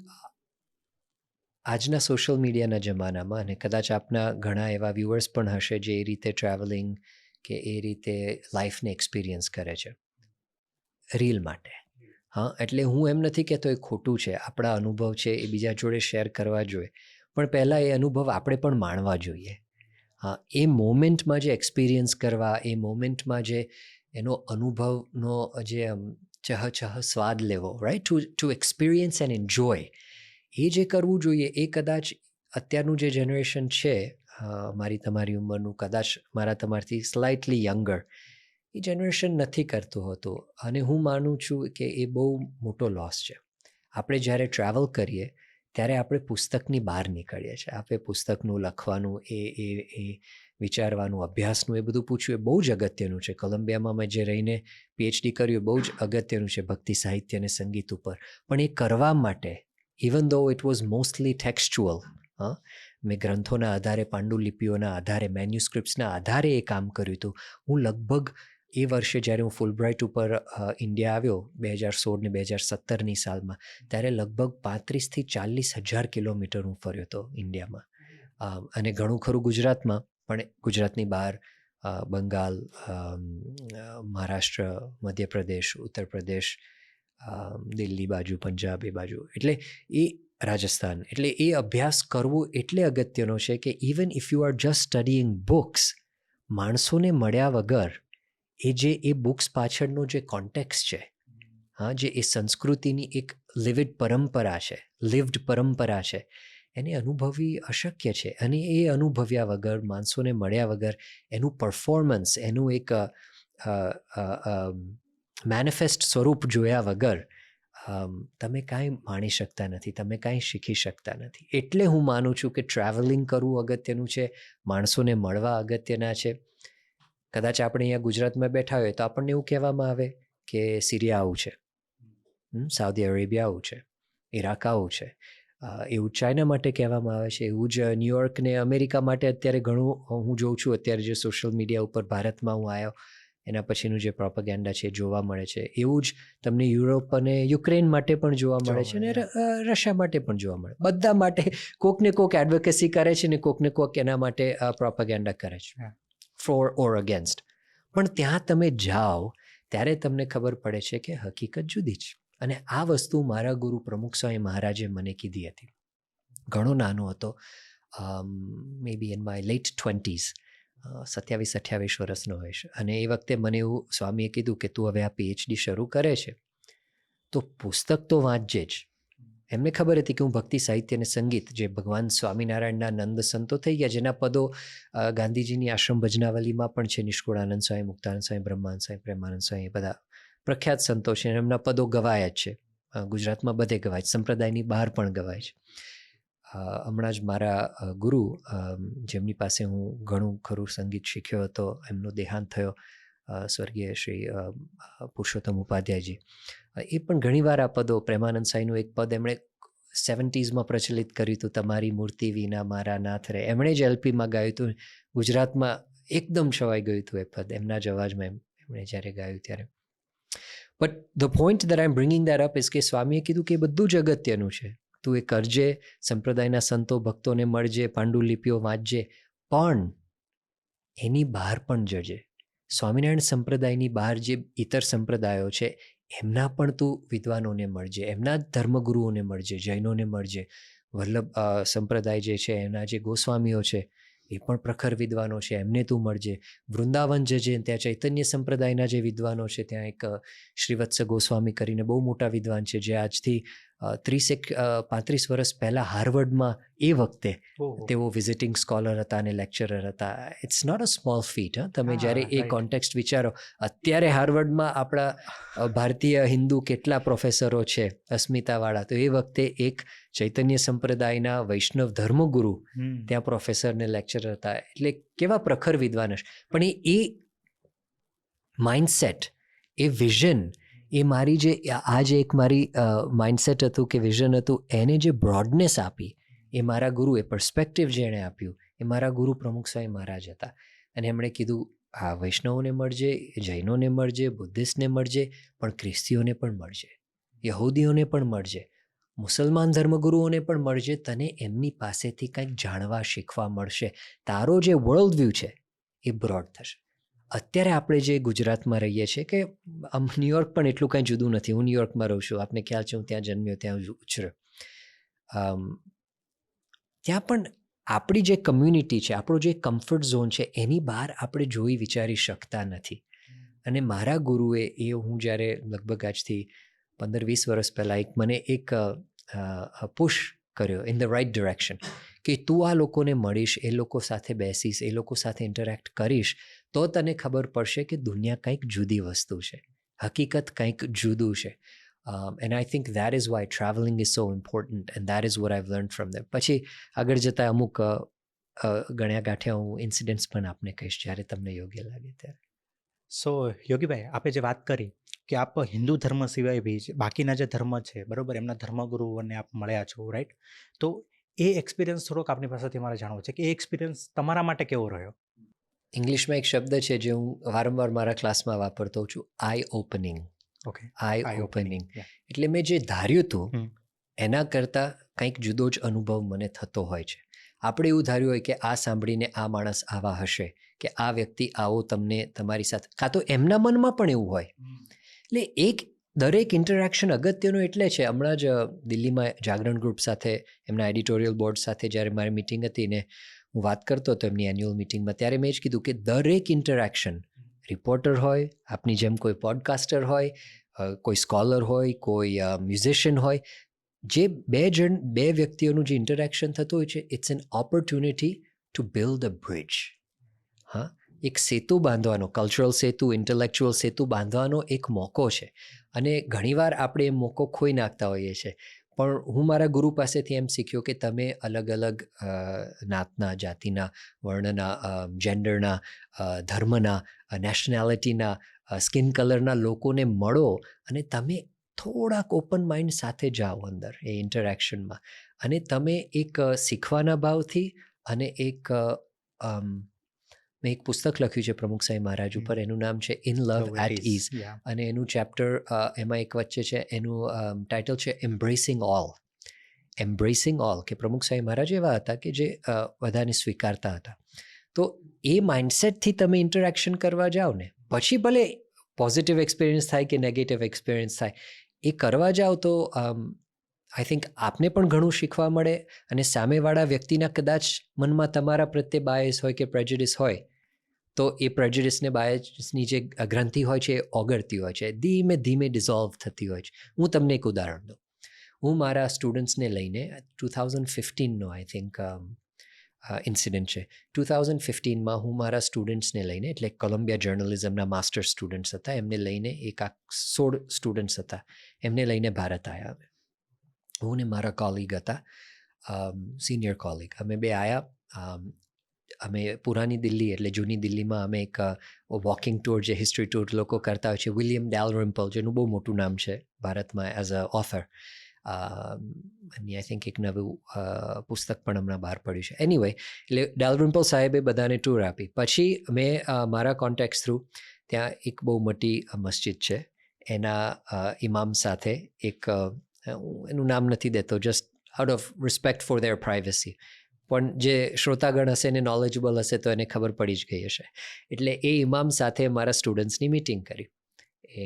આજના સોશિયલ મીડિયાના જમાનામાં, અને કદાચ આપના ઘણા એવા વ્યુઅર્સ પણ હશે જે એ રીતે ટ્રાવેલિંગ કે એ રીતે લાઈફને એક્સપિરિયન્સ કરે છે રીલ માટે. હા, એટલે હું એમ નથી કહેતો એ ખોટું છે. આપણા અનુભવ છે એ બીજા જોડે શેર કરવા જોઈએ, પણ પહેલાં એ અનુભવ આપણે પણ માણવા જોઈએ. હા, એ મોમેન્ટમાં જે એક્સપિરિયન્સ કરવા, એ મોમેન્ટમાં જે એનો અનુભવનો જે ચહ સ્વાદ લેવો, right, to experience and enjoy, એ જે કરવું જોઈએ એ કદાચ અત્યારનું જે જનરેશન છે, મારી તમારી ઉંમરનું, કદાચ મારા તમારથી સ્લાઇટલી યંગર, એ જનરેશન નથી કરતું હોતું. અને હું માનું છું કે એ બહુ મોટો લોસ છે. આપણે જ્યારે ટ્રાવેલ કરીએ ત્યારે આપણે પુસ્તકની બહાર નીકળીએ છીએ. આપણે પુસ્તકનું લખવાનું, એ વિચારવાનું, અભ્યાસનું, એ બધું પૂછવું એ બહુ જ અગત્યનું છે. કોલંબિયામાં મેં જે રહીને PhD કર્યું બહુ જ અગત્યનું છે ભક્તિ સાહિત્ય અને સંગીત ઉપર. પણ એ કરવા માટે, ઇવન ધો ઇટ વોઝ મોસ્ટલી ટેક્સ્ચ્યુઅલ, મેં ગ્રંથોના આધારે, પાંડુલિપિઓના આધારે, મેન્યુસ્ક્રિપ્ટ્સના આધારે એ કામ કર્યું હતું. હું લગભગ એ વર્ષે જ્યારે હું ફુલબ્રાઇટ ઉપર ઇન્ડિયા આવ્યો 2016 ને 2017ની સાલમાં, ત્યારે લગભગ 35,000 થી 40,000 કિલોમીટર હું ફર્યો હતો ઇન્ડિયામાં. અને ઘણું ખરું ગુજરાતમાં, પણ ગુજરાતની બહાર બંગાળ, મહારાષ્ટ્ર, મધ્યપ્રદેશ, ઉત્તર પ્રદેશ, દિલ્હી બાજુ, પંજાબ એ બાજુ, એટલે એ રાજસ્થાન, એટલે એ અભ્યાસ કરવો એટલે અગત્યનો છે કે even if you are just studying books, માણસોને મળ્યા વગર એ બુક્સ પાછળનો જે કોન્ટેક્સ છે, હા, જે એ સંસ્કૃતિની એક લિવિડ પરંપરા છે, લિવ્ડ પરંપરા છે, એને અનુભવવી અશક્ય છે. અને એ અનુભવ્યા વગર, માણસોને મળ્યા વગર, એનું પરફોર્મન્સ, એનું એક મેનિફેસ્ટ સ્વરૂપ જોયા વગર તમે કાંઈ માણી શકતા નથી, તમે કાંઈ શીખી શકતા નથી. એટલે હું માનું છું કે ટ્રાવેલિંગ કરવું અગત્યનું છે, માણસોને મળવા અગત્યના છે. કદાચ આપણે અહીંયા ગુજરાતમાં બેઠા હોય તો આપણને એવું કહેવામાં આવે કે સિરિયા આવું છે, સાઉદી અરેબિયા આવું છે, ઇરાક આવું છે, એવું ચાઇના માટે કહેવામાં આવે છે, એવું જ ન્યુયોર્ક ને અમેરિકા માટે અત્યારે ઘણું હું જોઉં છું. અત્યારે જે સોશિયલ મીડિયા ઉપર ભારતમાં હું આવ્યો એના પછીનું જે પ્રોપેગેન્ડા છે જોવા મળે છે, એવું જ તમને યુરોપ અને યુક્રેન માટે પણ જોવા મળે છે, અને રશિયા માટે પણ જોવા મળે. બધા માટે કોકને કોક એડવોકેસી કરે છે ને કોકને કોક એના માટે પ્રોપેગેન્ડા કરે છે, ફોર ઓર અગેન્સ્ટ. પણ ત્યાં તમે જાઓ ત્યારે તમને ખબર પડે છે કે હકીકત જુદી છે. અને આ વસ્તુ મારા ગુરુ પ્રમુખ સ્વામી મહારાજે મને કીધી હતી. ઘણો નાનો હતો, maybe in my late 20s, 27-28 વર્ષનો હોઈશ. અને એ વખતે મને એવું સ્વામીએ કીધું કે તું હવે આ પીએચડી શરૂ કરે છે તો પુસ્તક તો વાંચજે જ. એમને ખબર હતી કે હું ભક્તિ સાહિત્ય અને સંગીત, જે ભગવાન સ્વામિનારાયણના નંદ સંતો થઈ ગયા, જેના પદો ગાંધીજીની આશ્રમ ભજનાવલીમાં પણ છે, નિષ્કુળાનંદ સ્વામી, મુક્તાનંદ સ્વામી, બ્રહ્માનંદ સ્વામી, પ્રેમાનંદ સ્વામી, એ બધા પ્રખ્યાત સંતો છે, એમના પદો ગવાય જ છે. ગુજરાતમાં બધે ગવાય છે, સંપ્રદાયની બહાર પણ ગવાય છે. હમણાં જ મારા ગુરુ, જેમની પાસે હું ઘણું ખરું સંગીત શીખ્યો હતો, એમનો દેહાંત થયો, સ્વર્ગીય શ્રી પુરુષોત્તમ ઉપાધ્યાયજી. એ પણ ઘણીવાર આ પદો, પ્રેમાનંદ સાંઈનું એક પદ એમણે 70s પ્રચલિત કર્યું હતું, તમારી મૂર્તિ વિના મારા નાથ રે. એમણે જ એલપીમાં ગાયું હતું, ગુજરાતમાં એકદમ છવાઈ ગયું હતું એ પદ એમના જ અવાજમાં, એમણે જ્યારે ગાયું ત્યારે. But the point that I am bringing that up is કે સ્વામીએ કીધું કે એ બધું જ અગત્યનું છે, તું એ કરજે, સંપ્રદાયના સંતો ભક્તોને મળજે, પાંડુલિપિઓ વાંચજે, પણ એની બહાર પણ જજે. સ્વામિનારાયણ સંપ્રદાયની બહાર જે ઇતર સંપ્રદાયો છે એમના પણ તું વિદ્વાનોને મળજે, એમના ધર્મગુરુઓને મળજે, જૈનોને મળજે, વલ્લભ સંપ્રદાય જે છે એના જે ગોસ્વામીઓ છે એ પણ પ્રખર વિદ્વાનો છે, એમને તું મળજે. વૃંદાવન જજે, ત્યાં ચૈતન્ય સંપ્રદાયના જે વિદ્વાનો છે, ત્યાં એક શ્રીવત્સ ગોસ્વામી કરીને બહુ મોટા વિદ્વાન છે, જે આજથી 30-35 વર્ષ પહેલાં હાર્વર્ડમાં એ વખતે તેઓ વિઝિટિંગ સ્કોલર હતા અને લેક્ચરર હતા. It's not a small feat. તમે જ્યારે એ કોન્ટેક્સ્ટ વિચારો, અત્યારે હાર્વર્ડમાં આપણા ભારતીય હિન્દુ કેટલા પ્રોફેસરો છે અસ્મિતાવાળા, તો એ વખતે એક ચૈતન્ય સંપ્રદાયના વૈષ્ણવ ધર્મગુરુ ત્યાં પ્રોફેસર ને લેક્ચરર હતા. એટલે કેવા પ્રખર વિદ્વાન હશે. પણ એ માઇન્ડસેટ, એ વિઝન, એ મારી જે આજે એક મારી માઇન્ડસેટ હતું કે વિઝન હતું, એને જે બ્રોડનેસ આપી એ મારા ગુરુ, એ પર્સ્પેક્ટિવ જે એણે આપ્યું એ મારા ગુરુ પ્રમુખ સ્વામી મહારાજ હતા. અને એમણે કીધું આ વૈષ્ણવોને મળજે, જૈનોને મળજે, બુદ્ધિસ્ટને મળજે, પણ ખ્રિસ્તીઓને પણ મળજે, યહૂદીઓને પણ મળજે, મુસલમાન ધર્મગુરુઓને પણ મળજે. તને એમની પાસેથી કંઈક જાણવા શીખવા મળશે. તારો જે વર્લ્ડ વ્યૂ છે એ બ્રોડ થશે. અત્યારે આપણે જે ગુજરાતમાં રહીએ છીએ કે ન્યુયોર્ક પણ એટલું કાંઈ જુદું નથી. હું ન્યુયોર્કમાં રહું છું, આપને ખ્યાલ છે, હું ત્યાં જન્મ્યો, ત્યાં ઉછર્યો. ત્યાં પણ આપણી જે કમ્યુનિટી છે, આપણો જે કમ્ફર્ટ ઝોન છે, એની બહાર આપણે જોઈ વિચારી શકતા નથી. અને મારા ગુરુએ એ, હું જ્યારે લગભગ આજથી 15-20 વર્ષ પહેલાં મને એક પુશ કર્યો ઇન ધ રાઇટ ડિરેક્શન કે તું આ લોકોને મળીશ, એ લોકો સાથે બેસીશ, એ લોકો સાથે ઇન્ટરેક્ટ કરીશ, તો તને ખબર પડશે કે દુનિયા કંઈક જુદી વસ્તુ છે, હકીકત કંઈક જુદું છે. And I think that is why traveling is so important, and that is what I've learned from them. પછી આગળ જતાં અમુક ગણ્યા ગાંઠ્યા હું ઇન્સિડન્ટ્સ પણ આપને કહીશ જ્યારે તમને યોગ્ય લાગે ત્યારે. સો યોગીભાઈ, આપે જે વાત કરી કે આપ હિન્દુ ધર્મ સિવાય બી બાકીના જે ધર્મ છે, બરાબર, એમના ધર્મગુરુઓને આપ મળ્યા છો, રાઈટ? તો એ એક્સપિરિયન્સ થોડોક આપની પાસેથી મારે જાણવો છે કે એ એક્સપિરિયન્સ તમારા માટે કેવો રહ્યો? ઇંગ્લિશમાં એક શબ્દ છે જે હું વારંવાર મારા ક્લાસમાં વાપરતો છું, આઈ ઓપનિંગ. ઓકે, આઈ ઓપનિંગ એટલે મેં જે ધાર્યું હતું એના કરતાં કંઈક જુદો જ અનુભવ મને થતો હોય છે. આપણે એવું ધાર્યું હોય કે આ સાંભળીને આ માણસ આવા હશે, કે આ વ્યક્તિ આવો તમને તમારી સાથે, કાં તો એમના મનમાં પણ એવું હોય. એટલે એક દરેક ઇન્ટરેક્શન અગત્યનું એટલે છે. હમણાં જ દિલ્હીમાં જાગરણ ગ્રુપ સાથે એમના એડિટોરિયલ બોર્ડ સાથે જ્યારે મારી મિટિંગ હતી ને હું વાત કરતો હતો એમની એન્યુઅલ મિટિંગમાં, ત્યારે મેં જ કીધું કે દરેક ઇન્ટરેક્શન, રિપોર્ટર હોય, આપની જેમ કોઈ પોડકાસ્ટર હોય, કોઈ સ્કોલર હોય, કોઈ મ્યુઝિશિયન હોય, જે બે વ્યક્તિઓનું જે ઇન્ટરેક્શન થતું હોય છે, it's an opportunity to build a bridge. હા, એક સેતુ બાંધવાનો, કલ્ચરલ સેતુ, ઇન્ટેલેક્ચ્યુઅલ સેતુ બાંધવાનો એક મોકો છે. અને ઘણીવાર આપણે એ મોકો ખોઈ નાખતા હોઈએ છીએ. પણ હું મારા ગુરુ પાસેથી એમ શીખ્યો કે તમે અલગ અલગ નાતના, જાતિના, વર્ણના, જેન્ડરના, ધર્મના, નેશનાલિટીના, સ્કિન કલરના લોકોને મળો અને તમે થોડાક ઓપન માઇન્ડ સાથે જાઓ અંદર એ ઇન્ટરેક્શનમાં, અને તમે એક શીખવાના ભાવથી અને મેં એક પુસ્તક લખ્યું છે પ્રમુખ સાંઈ મહારાજ ઉપર, એનું નામ છે ઇન લવ એટ ઇઝ, અને એનું ચેપ્ટર એમાં એક વચ્ચે છે, એનું ટાઇટલ છે એમ્બ્રેસિંગ ઓલ. એમ્બ્રેસિંગ ઓલ, કે પ્રમુખ સાંઈ મહારાજ એવા હતા કે જે બધાને સ્વીકારતા હતા. તો એ માઇન્ડસેટથી તમે ઇન્ટરેક્શન કરવા જાઓ ને, પછી ભલે પોઝિટિવ એક્સપિરિયન્સ થાય કે નેગેટિવ એક્સપિરિયન્સ થાય, એ કરવા જાઓ તો આઈ થિંક આપને પણ ઘણું શીખવા મળે, અને સામેવાળા વ્યક્તિના કદાચ મનમાં તમારા પ્રત્યે બાયસ હોય કે પ્રેજ્યુડિસ હોય, તો એ પ્રેજ્યુડિસને બાયસની જે ગ્રંથિ હોય છે એ ઓગળતી હોય છે, ધીમે ધીમે ડિઝોલ્વ થતી હોય છે. હું તમને એક ઉદાહરણ દઉં. હું મારા સ્ટુડન્ટ્સને લઈને 2015નો આઈ થિંક ઇન્સિડન્ટ છે. 2015માં હું મારા સ્ટુડન્ટ્સને લઈને, એટલે કોલંબિયા જર્નલિઝમના માસ્ટર સ્ટુડન્ટ્સ હતા, એમને લઈને 16 સ્ટુડન્ટ્સ હતા, એમને લઈને ભારત આવ્યા. હું ને મારા કોલિગ હતા, સિનિયર કોલિગ, અમે બે આવ્યા. અમે પુરાની દિલ્હી, એટલે જૂની દિલ્હીમાં અમે એક વોકિંગ ટૂર, જે હિસ્ટ્રી ટૂર લોકો કરતા હોય છે, વિલિયમ ડેલરિમ્પલ, જેનું બહુ મોટું નામ છે ભારતમાં એઝ અ ઓથર, એની આઈ થિંક એક નવું પુસ્તક પણ હમણાં બહાર પડ્યું છે. એનીવે, એટલે ડેલરિમ્પલ સાહેબે બધાને ટૂર આપી. પછી મેં મારા કોન્ટેક્ટ્સ થ્રુ ત્યાં એક બહુ મોટી મસ્જિદ છે, એના ઇમામ સાથે એક, એનું નામ નથી દેતો just out of respect four there privacy, પણ જે શ્રોતાગણ હશે ને નોલેજેબલ હશે તો એને ખબર પડી જ ગઈ હશે. એટલે એ ઇમામ સાથે મારા સ્ટુડન્ટ્સની મિટિંગ કરી. એ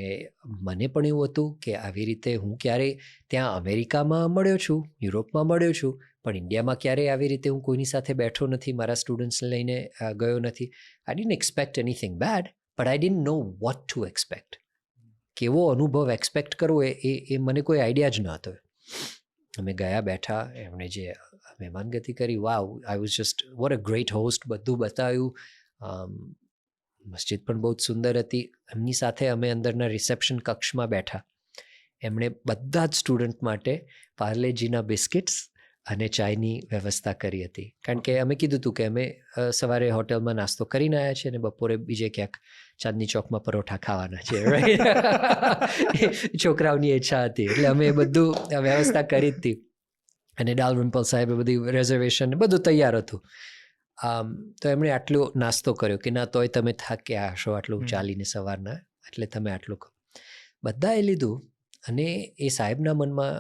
મને પણ એવું હતું કે આવી રીતે હું ક્યારેય ત્યાં અમેરિકામાં મળ્યો છું, યુરોપમાં મળ્યો છું, પણ ઇન્ડિયામાં ક્યારેય આવી રીતે હું કોઈની સાથે બેઠો નથી, મારા સ્ટુડન્ટ્સને લઈને ગયો નથી. I didn't expect anything bad, but I didn't know what to expect. કેવો અનુભવ એક્સપેક્ટ કરવો એ મને કોઈ આઈડિયા જ ન હતો. અમે ગયા, બેઠા, એમણે જે મહેમાનગતિ કરી, wow, I was just what a great host, બધું બતાવ્યું. મસ્જિદ પણ બહુ જ સુંદર હતી. એમની સાથે અમે અંદરના રિસેપ્શન કક્ષમાં બેઠા. એમણે બધા જ સ્ટુડન્ટ માટે પાર્લેજીના બિસ્કિટ્સ અને ચાયની વ્યવસ્થા કરી હતી. કારણ કે અમે કીધું હતું કે અમે સવારે હોટલમાં નાસ્તો કરીને આવ્યા છીએ અને બપોરે બીજે ક્યાંક ચાંદની ચોકમાં પરોઠા ખાવાના છે, રાઈટ. છોકરાઓની ઈચ્છા હતી, એટલે અમે એ બધું વ્યવસ્થા કરી હતી. અને ડેલરિમ્પલ સાહેબે બધી રિઝર્વેશન બધું તૈયાર હતું. તો એમણે આટલો નાસ્તો કર્યો કે ના, તોય તમે થાક્યા હશો આટલું ચાલીને સવારના, એટલે તમે આટલું બધાએ લીધું. અને એ સાહેબના મનમાં,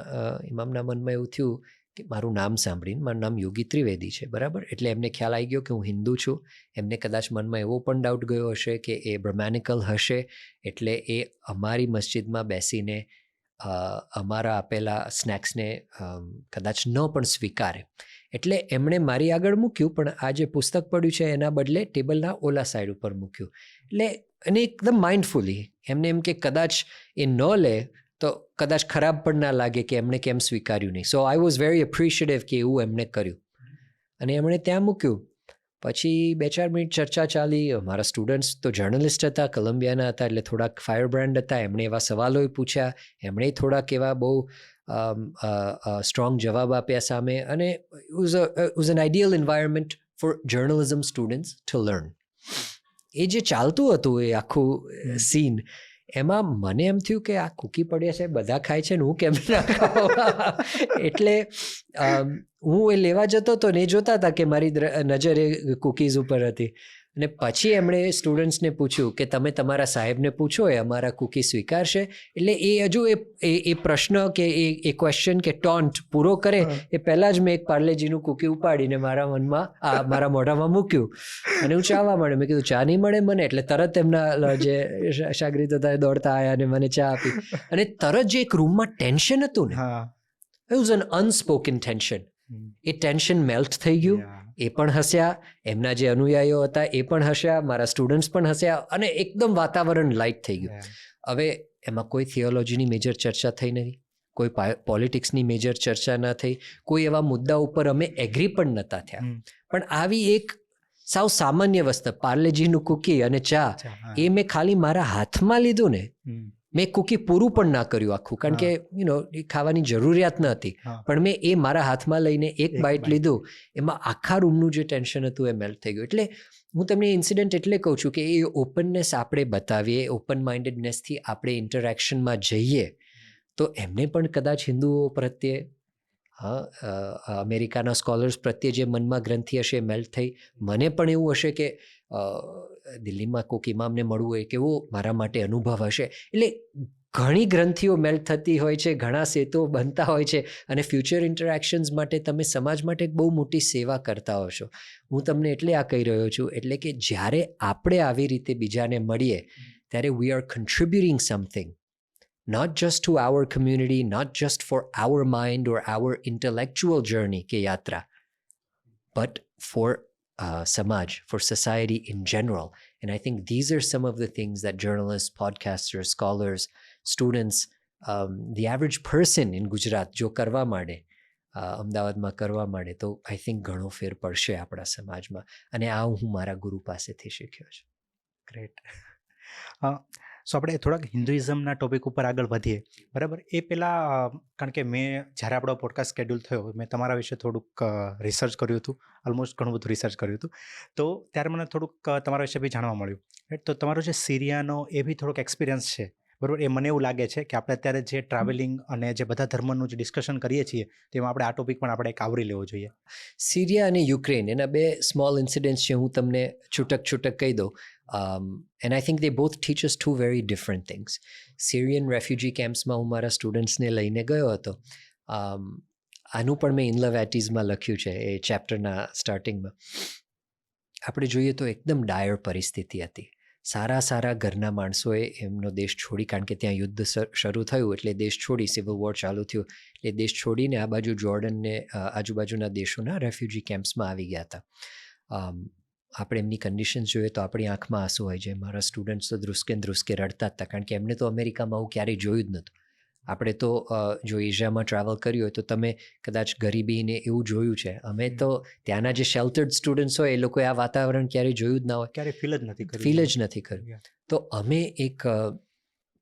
ઇમામના મનમાં એવું થયું કે મારું નામ સાંભળીને, મારું નામ યોગી ત્રિવેદી છે, બરાબર, એટલે એમને ખ્યાલ આવી ગયો કે હું હિન્દુ છું. એમને કદાચ મનમાં એવો પણ ડાઉટ ગયો હશે કે એ બ્રહ્માનિકલ હશે, એટલે એ અમારી મસ્જિદમાં બેસીને અમારા આપેલા સ્નેક્સને કદાચ ન પણ સ્વીકારે. એટલે એમણે મારી આગળ મૂક્યું, પણ આ જે પુસ્તક પડ્યું છે એના બદલે ટેબલના ઓલા સાઈડ ઉપર મૂક્યું. એટલે એને એકદમ માઇન્ડફુલી એમને એમ કે કદાચ એ ન લે તો કદાચ ખરાબ પણ ના લાગે કે એમણે કેમ સ્વીકાર્યું નહીં. સો આઈ વોઝ વેરી એપ્રિશિએટિવ કે એવું એમણે કર્યું, અને એમણે ત્યાં મૂક્યું. પછી 2-4 મિનિટ ચર્ચા ચાલી. મારા સ્ટુડન્ટ્સ તો જર્નલિસ્ટ હતા, કોલંબિયાના હતા, એટલે થોડાક ફાયર બ્રાન્ડ હતા. એમણે એવા સવાલો પૂછ્યા, એમણે થોડાક એવા બહુ સ્ટ્રોંગ જવાબ આપ્યા સામે, અને it was an ideal environment for journalism students to learn. એ જે ચાલતું હતું એ આખું સીન, એમાં મને એમ થયું કે આ કૂકી પડ્યા છે, બધા ખાય છે ને હું કેમ ના ખાઉં. એટલે હું એ લેવા જતો હતો ને એ જોતા હતા કે મારી નજર એ કૂકીઝ ઉપર હતી, અને પછી એમણે સ્ટુડન્ટ્સને પૂછ્યું કે તમે તમારા સાહેબને પૂછો એ અમારા કૂકી સ્વીકારશે. એટલે એ હજુ એ પ્રશ્ન કે એ ક્વેશ્ચન કે ટોન્ટ પૂરો કરે એ પહેલાં જ મેં એક પાર્લેજીનું કૂકી ઉપાડીને મારા મારા મોઢામાં મૂક્યું અને હું ચાવા મળે. મેં કીધું ચા નહીં મળે મને, એટલે તરત એમના જે શાગરીદ હતા દોડતા આવ્યા અને મને ચા આપી. અને તરત જે એક રૂમમાં ટેન્શન હતું ને, it was an unspoken tension. એ ટેન્શન મેલ્ટ થઈ ગયું. એ પણ હસ્યા, એમના જે અનુયાયીઓ હતા એ પણ હસ્યા, મારા સ્ટુડન્ટ્સ પણ હસ્યા, અને એકદમ વાતાવરણ લાઇટ થઈ ગયું. હવે એમાં કોઈ થિયોલોજીની મેજર ચર્ચા થઈ નથી, કોઈ પોલિટિક્સની મેજર ચર્ચા ન થઈ, કોઈ એવા મુદ્દા ઉપર અમે એગ્રી પણ નહોતા થયા. પણ આવી એક સાવ સામાન્ય વસ્તુ, પાર્લેજીનું કૂકી અને ચા, એ મેં ખાલી મારા હાથમાં લીધું ને, મેં કૂકી પૂરું પણ ના કર્યું આખું, કારણ કે એ ખાવાની જરૂરિયાત ન હતી, પણ મેં એ મારા હાથમાં લઈને એક બાઇટ લીધું, એમાં આખા રૂમનું જે ટેન્શન હતું એ મેલ્ટ થઈ ગયું. એટલે હું તમને ઇન્સિડન્ટ એટલે કહું છું કે એ ઓપનનેસ આપણે બતાવીએ, ઓપન માઇન્ડેડનેસથી આપણે ઇન્ટરેક્શનમાં જઈએ, તો એમને પણ કદાચ હિન્દુઓ પ્રત્યે, અમેરિકાના સ્કોલર્સ પ્રત્યે જે મનમાં ગ્રંથિ હશે એ મેલ્ટ થઈ. મને પણ એવું હશે કે દિલ્હીમાં કોઈક ઇમામને મળવું હોય કેવો મારા માટે અનુભવ હશે. એટલે ઘણી ગ્રંથિઓ મેલ્ટ થતી હોય છે, ઘણા સેતુઓ બનતા હોય છે, અને ફ્યુચર ઇન્ટરેક્શન્સ માટે તમે સમાજ માટે એક બહુ મોટી સેવા કરતા હો છો. હું તમને એટલે આ કહી રહ્યો છું, એટલે કે જ્યારે આપણે આવી રીતે બીજાને મળીએ ત્યારે we are કન્ટ્રીબ્યુટિંગ something, not just to our community, not just for our mind or our intellectual journey ke yatra, but for samaj, for society in general. And I think these are some of the things that journalists, podcasters, scholars, students, the average person in Gujarat jo કરવા માંડે, અમદાવાદમાં કરવા માંડે, તો I think ઘણો ફેર પડશે આપણા સમાજમાં. અને આ હું મારા ગુરુ પાસેથી શીખ્યો છું. ગ્રેટ. સો આપણે થોડાક હિન્દુઇઝમના ટોપિક ઉપર આગળ વધીએ, બરાબર? એ પહેલાં, કારણ કે મેં જ્યારે આપણો પોડકાસ્ટ શેડ્યુલ થયો, મેં તમારા વિશે થોડુંક રિસર્ચ કર્યું હતું, ઓલમોસ્ટ ઘણું બધું રિસર્ચ કર્યું હતું, તો ત્યારે મને થોડુંક તમારા વિશે બી જાણવા મળ્યું. રાઈટ? તો તમારો જે સિરિયાનો એ બી થોડોક એક્સપિરિયન્સ છે, બરાબર? એ મને એવું લાગે છે કે આપણે અત્યારે જે ટ્રાવેલિંગ અને જે બધા ધર્મનું જે ડિસ્કશન કરીએ છીએ, તેમાં આપણે આ ટોપિક પણ આપણે એક આવરી લેવો જોઈએ. સિરિયા અને યુક્રેન, એના બે સ્મોલ ઇન્સિડન્ટ્સ છે, હું તમને છૂટક કહી દઉં. And I think they both teach us two very different things. Syrian refugee camps માં હું મારા સ્ટુડન્ટ્સને લઈને ગયો હતો. આનું પણ મેં ઇન લવ એટીઝમાં લખ્યું છે, એ ચેપ્ટરના સ્ટાર્ટિંગમાં. આપણે જોઈએ તો એકદમ ડાયર પરિસ્થિતિ હતી. સારા ઘરના માણસોએ એમનો દેશ છોડી, કારણ કે ત્યાં યુદ્ધ શરૂ થયું એટલે દેશ છોડી, સિવિલ વોર ચાલુ થયું એટલે દેશ છોડીને આ બાજુ જોર્ડનને આજુબાજુના દેશોના રેફ્યુજી કેમ્પ્સમાં આવી ગયા હતા. આપણે એમની કન્ડિશન્સ જોઈએ તો આપણી આંખમાં આંસુ હોય છે. મારા સ્ટુડન્ટ્સ તો ધ્રુસકે રડતા જ હતા, કારણ કે એમને તો અમેરિકામાં આવું ક્યારેય જોયું જ નહોતું. આપણે તો જો એશિયામાં ટ્રાવેલ કર્યું હોય તો તમે કદાચ ગરીબીને એવું જોયું છે. અમે તો ત્યાંના જે શેલ્ટર્ડ સ્ટુડન્ટ્સ હોય એ લોકોએ આ વાતાવરણ ક્યારેય જોયું જ ના હોય, ક્યારેય ફીલ જ નથી કર્યું. તો અમે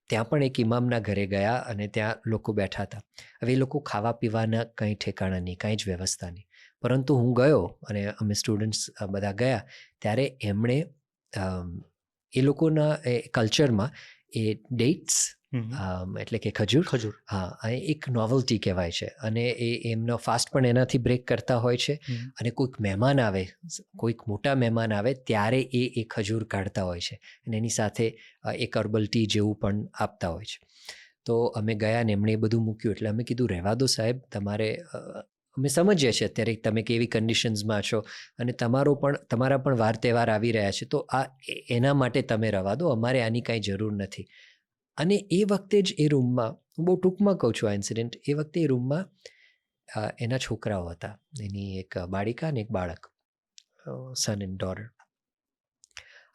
ત્યાં પણ એક ઇમામના ઘરે ગયા અને ત્યાં લોકો બેઠા હતા. હવે એ લોકો ખાવા પીવાના કંઈ ઠેકાણા નહીં, કાંઈ જ વ્યવસ્થા નહીં. પરંતુ હું ગયો અને અમે સ્ટુડન્ટ્સ બધા ગયા ત્યારે એમણે એ લોકોના કલ્ચરમાં એ ડેટ્સ, એટલે કે ખજૂર, હા, એક નોવેલ્ટી કહેવાય છે. અને એમનો ફાસ્ટ પણ એનાથી બ્રેક કરતા હોય છે. અને કોઈક મહેમાન આવે, કોઈક મોટા મહેમાન આવે ત્યારે એ ખજૂર કાઢતા હોય છે અને એની સાથે એક હર્બલ ટી જેવું પણ આપતા હોય છે. તો અમે ગયા ને એમણે એ બધું મૂક્યું, એટલે અમે કીધું રહેવા દો સાહેબ, તમારે, અમે સમજીએ છીએ અત્યારે તમે કેવી કન્ડિશન્સમાં છો અને તમારા પણ વાર તહેવાર આવી રહ્યા છે, તો એના માટે તમે રહેવા દો, અમારે આની કાંઈ જરૂર નથી. અને એ વખતે જ એ રૂમમાં, હું બહુ ટૂંકમાં કહું છું આ ઇન્સિડન્ટ, એ વખતે એ રૂમમાં એના છોકરાઓ હતા, એની એક બાળિકા અને એક બાળક, સન એન્ડ ડોટર.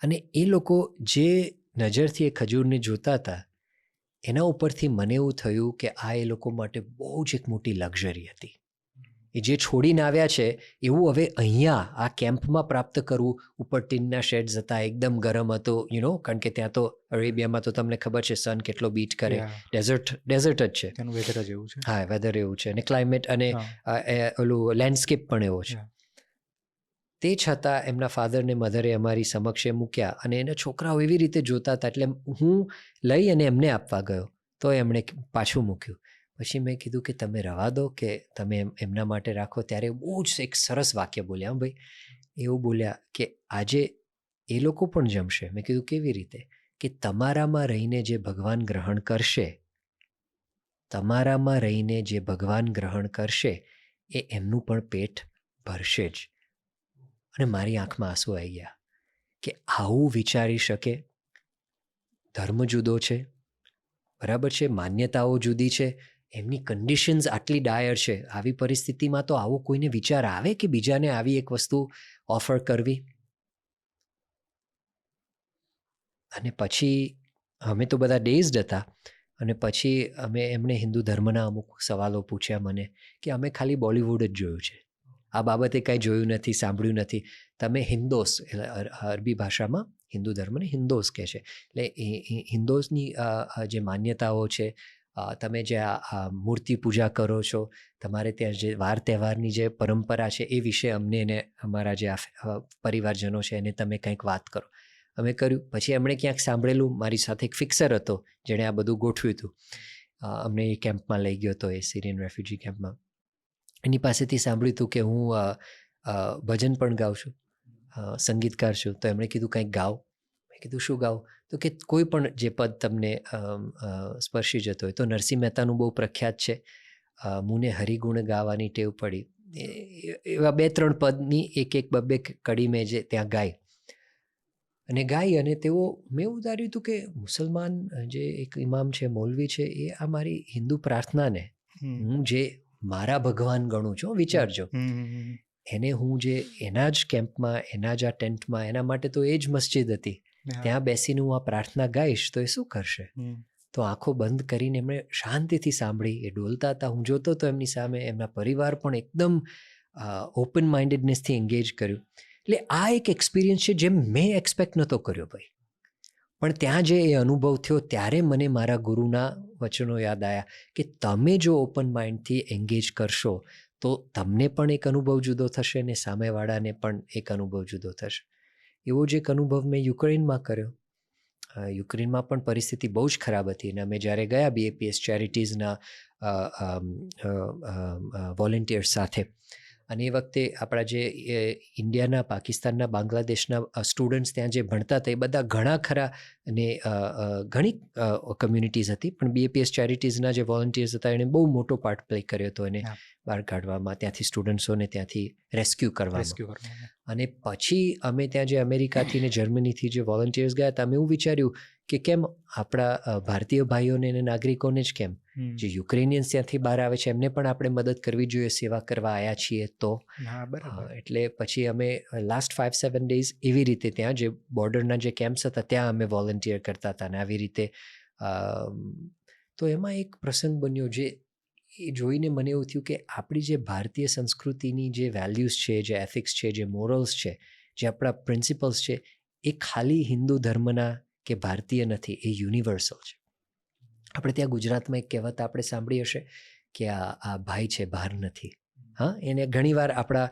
અને એ લોકો જે નજરથી એ ખજૂરને જોતા હતા એના ઉપરથી મને એવું થયું કે આ એ લોકો માટે બહુ જ એક મોટી લક્ઝરી હતી. એ જે છોડીને આવ્યા છે એવું હવે અહીંયા આ કેમ્પમાં પ્રાપ્ત કરવું. ઉપર ટીનના શેડ્સ હતા, એકદમ ગરમ હતો, કારણ કે ત્યાં તો અરેબિયામાં તો તમને ખબર છે સન કેટલો બીટ કરે, ડેઝર્ટ જ છે, વેધર જ એવું છે. હા, વેધર એવું છે, અને ક્લાઇમેટ અને ઓલું લેન્ડસ્કેપ પણ એવો છે. તે છતાં એમના ફાધર ને મધરે અમારી સમક્ષે મૂક્યા અને એના છોકરાઓ એવી રીતે જોતા હતા, એટલે હું લઈ અને એમને આપવા ગયો તો એમણે પાછું મૂક્યું. પછી મેં કીધું કે તમે રવા દો, કે તમે એમના માટે રાખો. ત્યારે બહુ જ એક સરસ વાક્ય બોલ્યા, ભાઈ એવું બોલ્યા કે આજે એ લોકો પણ જમશે. મેં કીધું કેવી રીતે? કે તમારામાં રહીને જે ભગવાન ગ્રહણ કરશે, તમારામાં રહીને જે ભગવાન ગ્રહણ કરશે એ એમનું પણ પેટ ભરશે જ. અને મારી આંખમાં આંસુ આવી ગયા કે આવું વિચારી શકે. ધર્મ જુદો છે, બરાબર છે, માન્યતાઓ જુદી છે, એમની કન્ડિશન્સ આટલી ડાયર છે. આવી પરિસ્થિતિમાં તો આવો કોઈને વિચાર આવે કે બીજાને આવી એક વસ્તુ ઓફર કરવી? અને પછી અમે તો બધા ડેઝડ હતા. અને પછી એમણે હિન્દુ ધર્મના અમુક સવાલો પૂછ્યા મને કે અમે ખાલી બોલિવૂડ જ જોયું છે, આ બાબતે કાંઈ જોયું નથી, સાંભળ્યું નથી. તમે હિન્દોસ, અરબી ભાષામાં હિન્દુ ધર્મને હિન્દોસ કહે છે. એટલે હિન્દોસની જે માન્યતાઓ છે, તમે જે આ મૂર્તિ પૂજા કરો છો, તમારે ત્યાં જે વાર તહેવારની જે પરંપરા છે એ વિશે અમને એને અમારા જે પરિવારજનો છે એને તમે કંઈક વાત કરો. અમે કર્યું. પછી એમણે ક્યાંક સાંભળેલું, મારી સાથે એક ફિક્સર હતો જેણે આ બધું ગોઠવ્યું હતું, અમને એ કેમ્પમાં લઈ ગયો હતો, એ સિરિયન રેફ્યુજી કેમ્પમાં. એની પાસેથી સાંભળ્યું હતું કે હું ભજન પણ ગાઉં છું, સંગીતકાર છું. તો એમણે કીધું કંઈક ગાઓ. મેં કીધું શું ગાઉં? તો કે કોઈ પણ જે પદ તમને સ્પર્શી જતો હોય. તો નરસિંહ મહેતાનું બહુ પ્રખ્યાત છે, મુને હરિગુણ ગાવાની ટેવ પડી. એવા 2-3 પદની એક બબ્બે કડી મેં જે ત્યાં ગાઈ. અને તેઓ, મેં એવું ધાર્યું હતું કે મુસલમાન જે એક ઇમામ છે, મૌલવી છે, એ આ મારી હિન્દુ પ્રાર્થનાને હું જે મારા ભગવાન ગણું છું, વિચારજો, એને હું જે એના જ કેમ્પમાં, એના જ આ ટેન્ટમાં, એના માટે તો એ જ મસ્જિદ હતી, ત્યાં બેસીને હું આ પ્રાર્થના ગાઈશ તો એ શું કરશે? તો આંખો બંધ કરીને એમણે શાંતિથી સાંભળી. એ ડોલતા હતા, હું જોતો હતો એમની સામે. એમના પરિવાર પણ એકદમ ઓપન માઇન્ડેડનેસથી એન્ગેજ કર્યું. એટલે આ એક એક્સપિરિયન્સ છે જે મેં એક્સપેક્ટ નહોતો કર્યો ભાઈ. પણ ત્યાં જે એ અનુભવ થયો ત્યારે મને મારા ગુરુના વચનો યાદ આવ્યા કે તમે જો ઓપન માઇન્ડથી એન્ગેજ કરશો તો તમને પણ એક અનુભવ જુદો થશે અને સામેવાળાને પણ એક અનુભવ જુદો થશે. એવો જ એક અનુભવ મેં યુક્રેનમાં કર્યો. યુક્રેનમાં પણ પરિસ્થિતિ બહુ જ ખરાબ હતી. અને અમે જ્યારે ગયા BAPS ચેરિટીઝના વોલેન્ટિયર્સ સાથે, અને એ વખતે આપણા જે ઇન્ડિયાના, પાકિસ્તાનના, બાંગ્લાદેશના સ્ટુડન્ટ્સ ત્યાં જે ભણતા હતા એ બધા ઘણા ખરા, અને ઘણી કમ્યુનિટીઝ હતી. પણ BAPS ચેરિટીઝના જે વોલન્ટિયર્સ હતા એણે બહુ મોટો પાર્ટ પ્લે કર્યો હતો એને બહાર કાઢવામાં, ત્યાંથી સ્ટુડન્ટ્સોને ત્યાંથી રેસ્ક્યુ કરવામાં. અને પછી અમે ત્યાં જે અમેરિકાથી ને જર્મનીથી જે વોલન્ટિયર્સ ગયા હતા, અમે એવું વિચાર્યું કે કેમ આપણા ભારતીય ભાઈઓને અને નાગરિકોને જ કેમ, જે યુક્રેનિયન્સ ત્યાંથી બહાર આવે છે એમને પણ આપણે મદદ કરવી જોઈએ, સેવા કરવા આવ્યા છીએ તો. એટલે પછી અમે લાસ્ટ 5-7 ડેઝ એવી રીતે ત્યાં જે બોર્ડરના જે કેમ્પ્સ હતા ત્યાં અમે વોલન્ટિયર કરતા હતા. અને આવી રીતે તો એમાં એક પ્રસંગ બન્યો જે એ જોઈને મને એવું થયું કે આપણી જે ભારતીય સંસ્કૃતિની જે વેલ્યુઝ છે, જે એથિક્સ છે, જે મોરલ્સ છે, જે આપણા પ્રિન્સિપલ્સ છે, એ ખાલી હિન્દુ ધર્મના કે ભારતીય નથી, એ યુનિવર્સલ છે. આપણે ત્યાં ગુજરાતમાં એક કહેવત આપણે સાંભળી હશે કે આ ભાઈ છે, બહાર નથી. હા, એને ઘણીવાર આપણા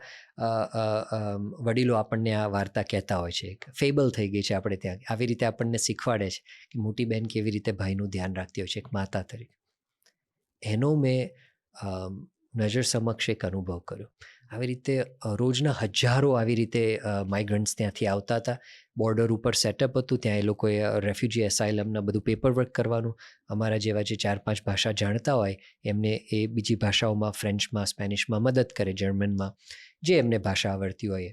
વડીલો આપણને આ વાર્તા કહેતા હોય છે. એક ફેબલ થઈ ગઈ છે આપણે ત્યાં. આવી રીતે આપણને શીખવાડે છે કે મોટી બહેન કેવી રીતે ભાઈનું ધ્યાન રાખતી હોય છે એક માતા તરીકે. એનો મેં નજર સમક્ષ એક અનુભવ કર્યો. આવી રીતે રોજના હજારો આવી રીતે માઇગ્રન્ટ્સ ત્યાંથી આવતા હતા. બોર્ડર ઉપર સેટઅપ હતું, ત્યાં એ લોકોએ રેફ્યુજી એસાઇલમના બધું પેપરવર્ક કરવાનું. અમારા જેવા જે 4-5 ભાષા જાણતા હોય એમને એ બીજી ભાષાઓમાં, ફ્રેન્ચમાં, સ્પેનિશમાં મદદ કરે, જર્મનમાં, જે એમને ભાષા આવડતી હોય.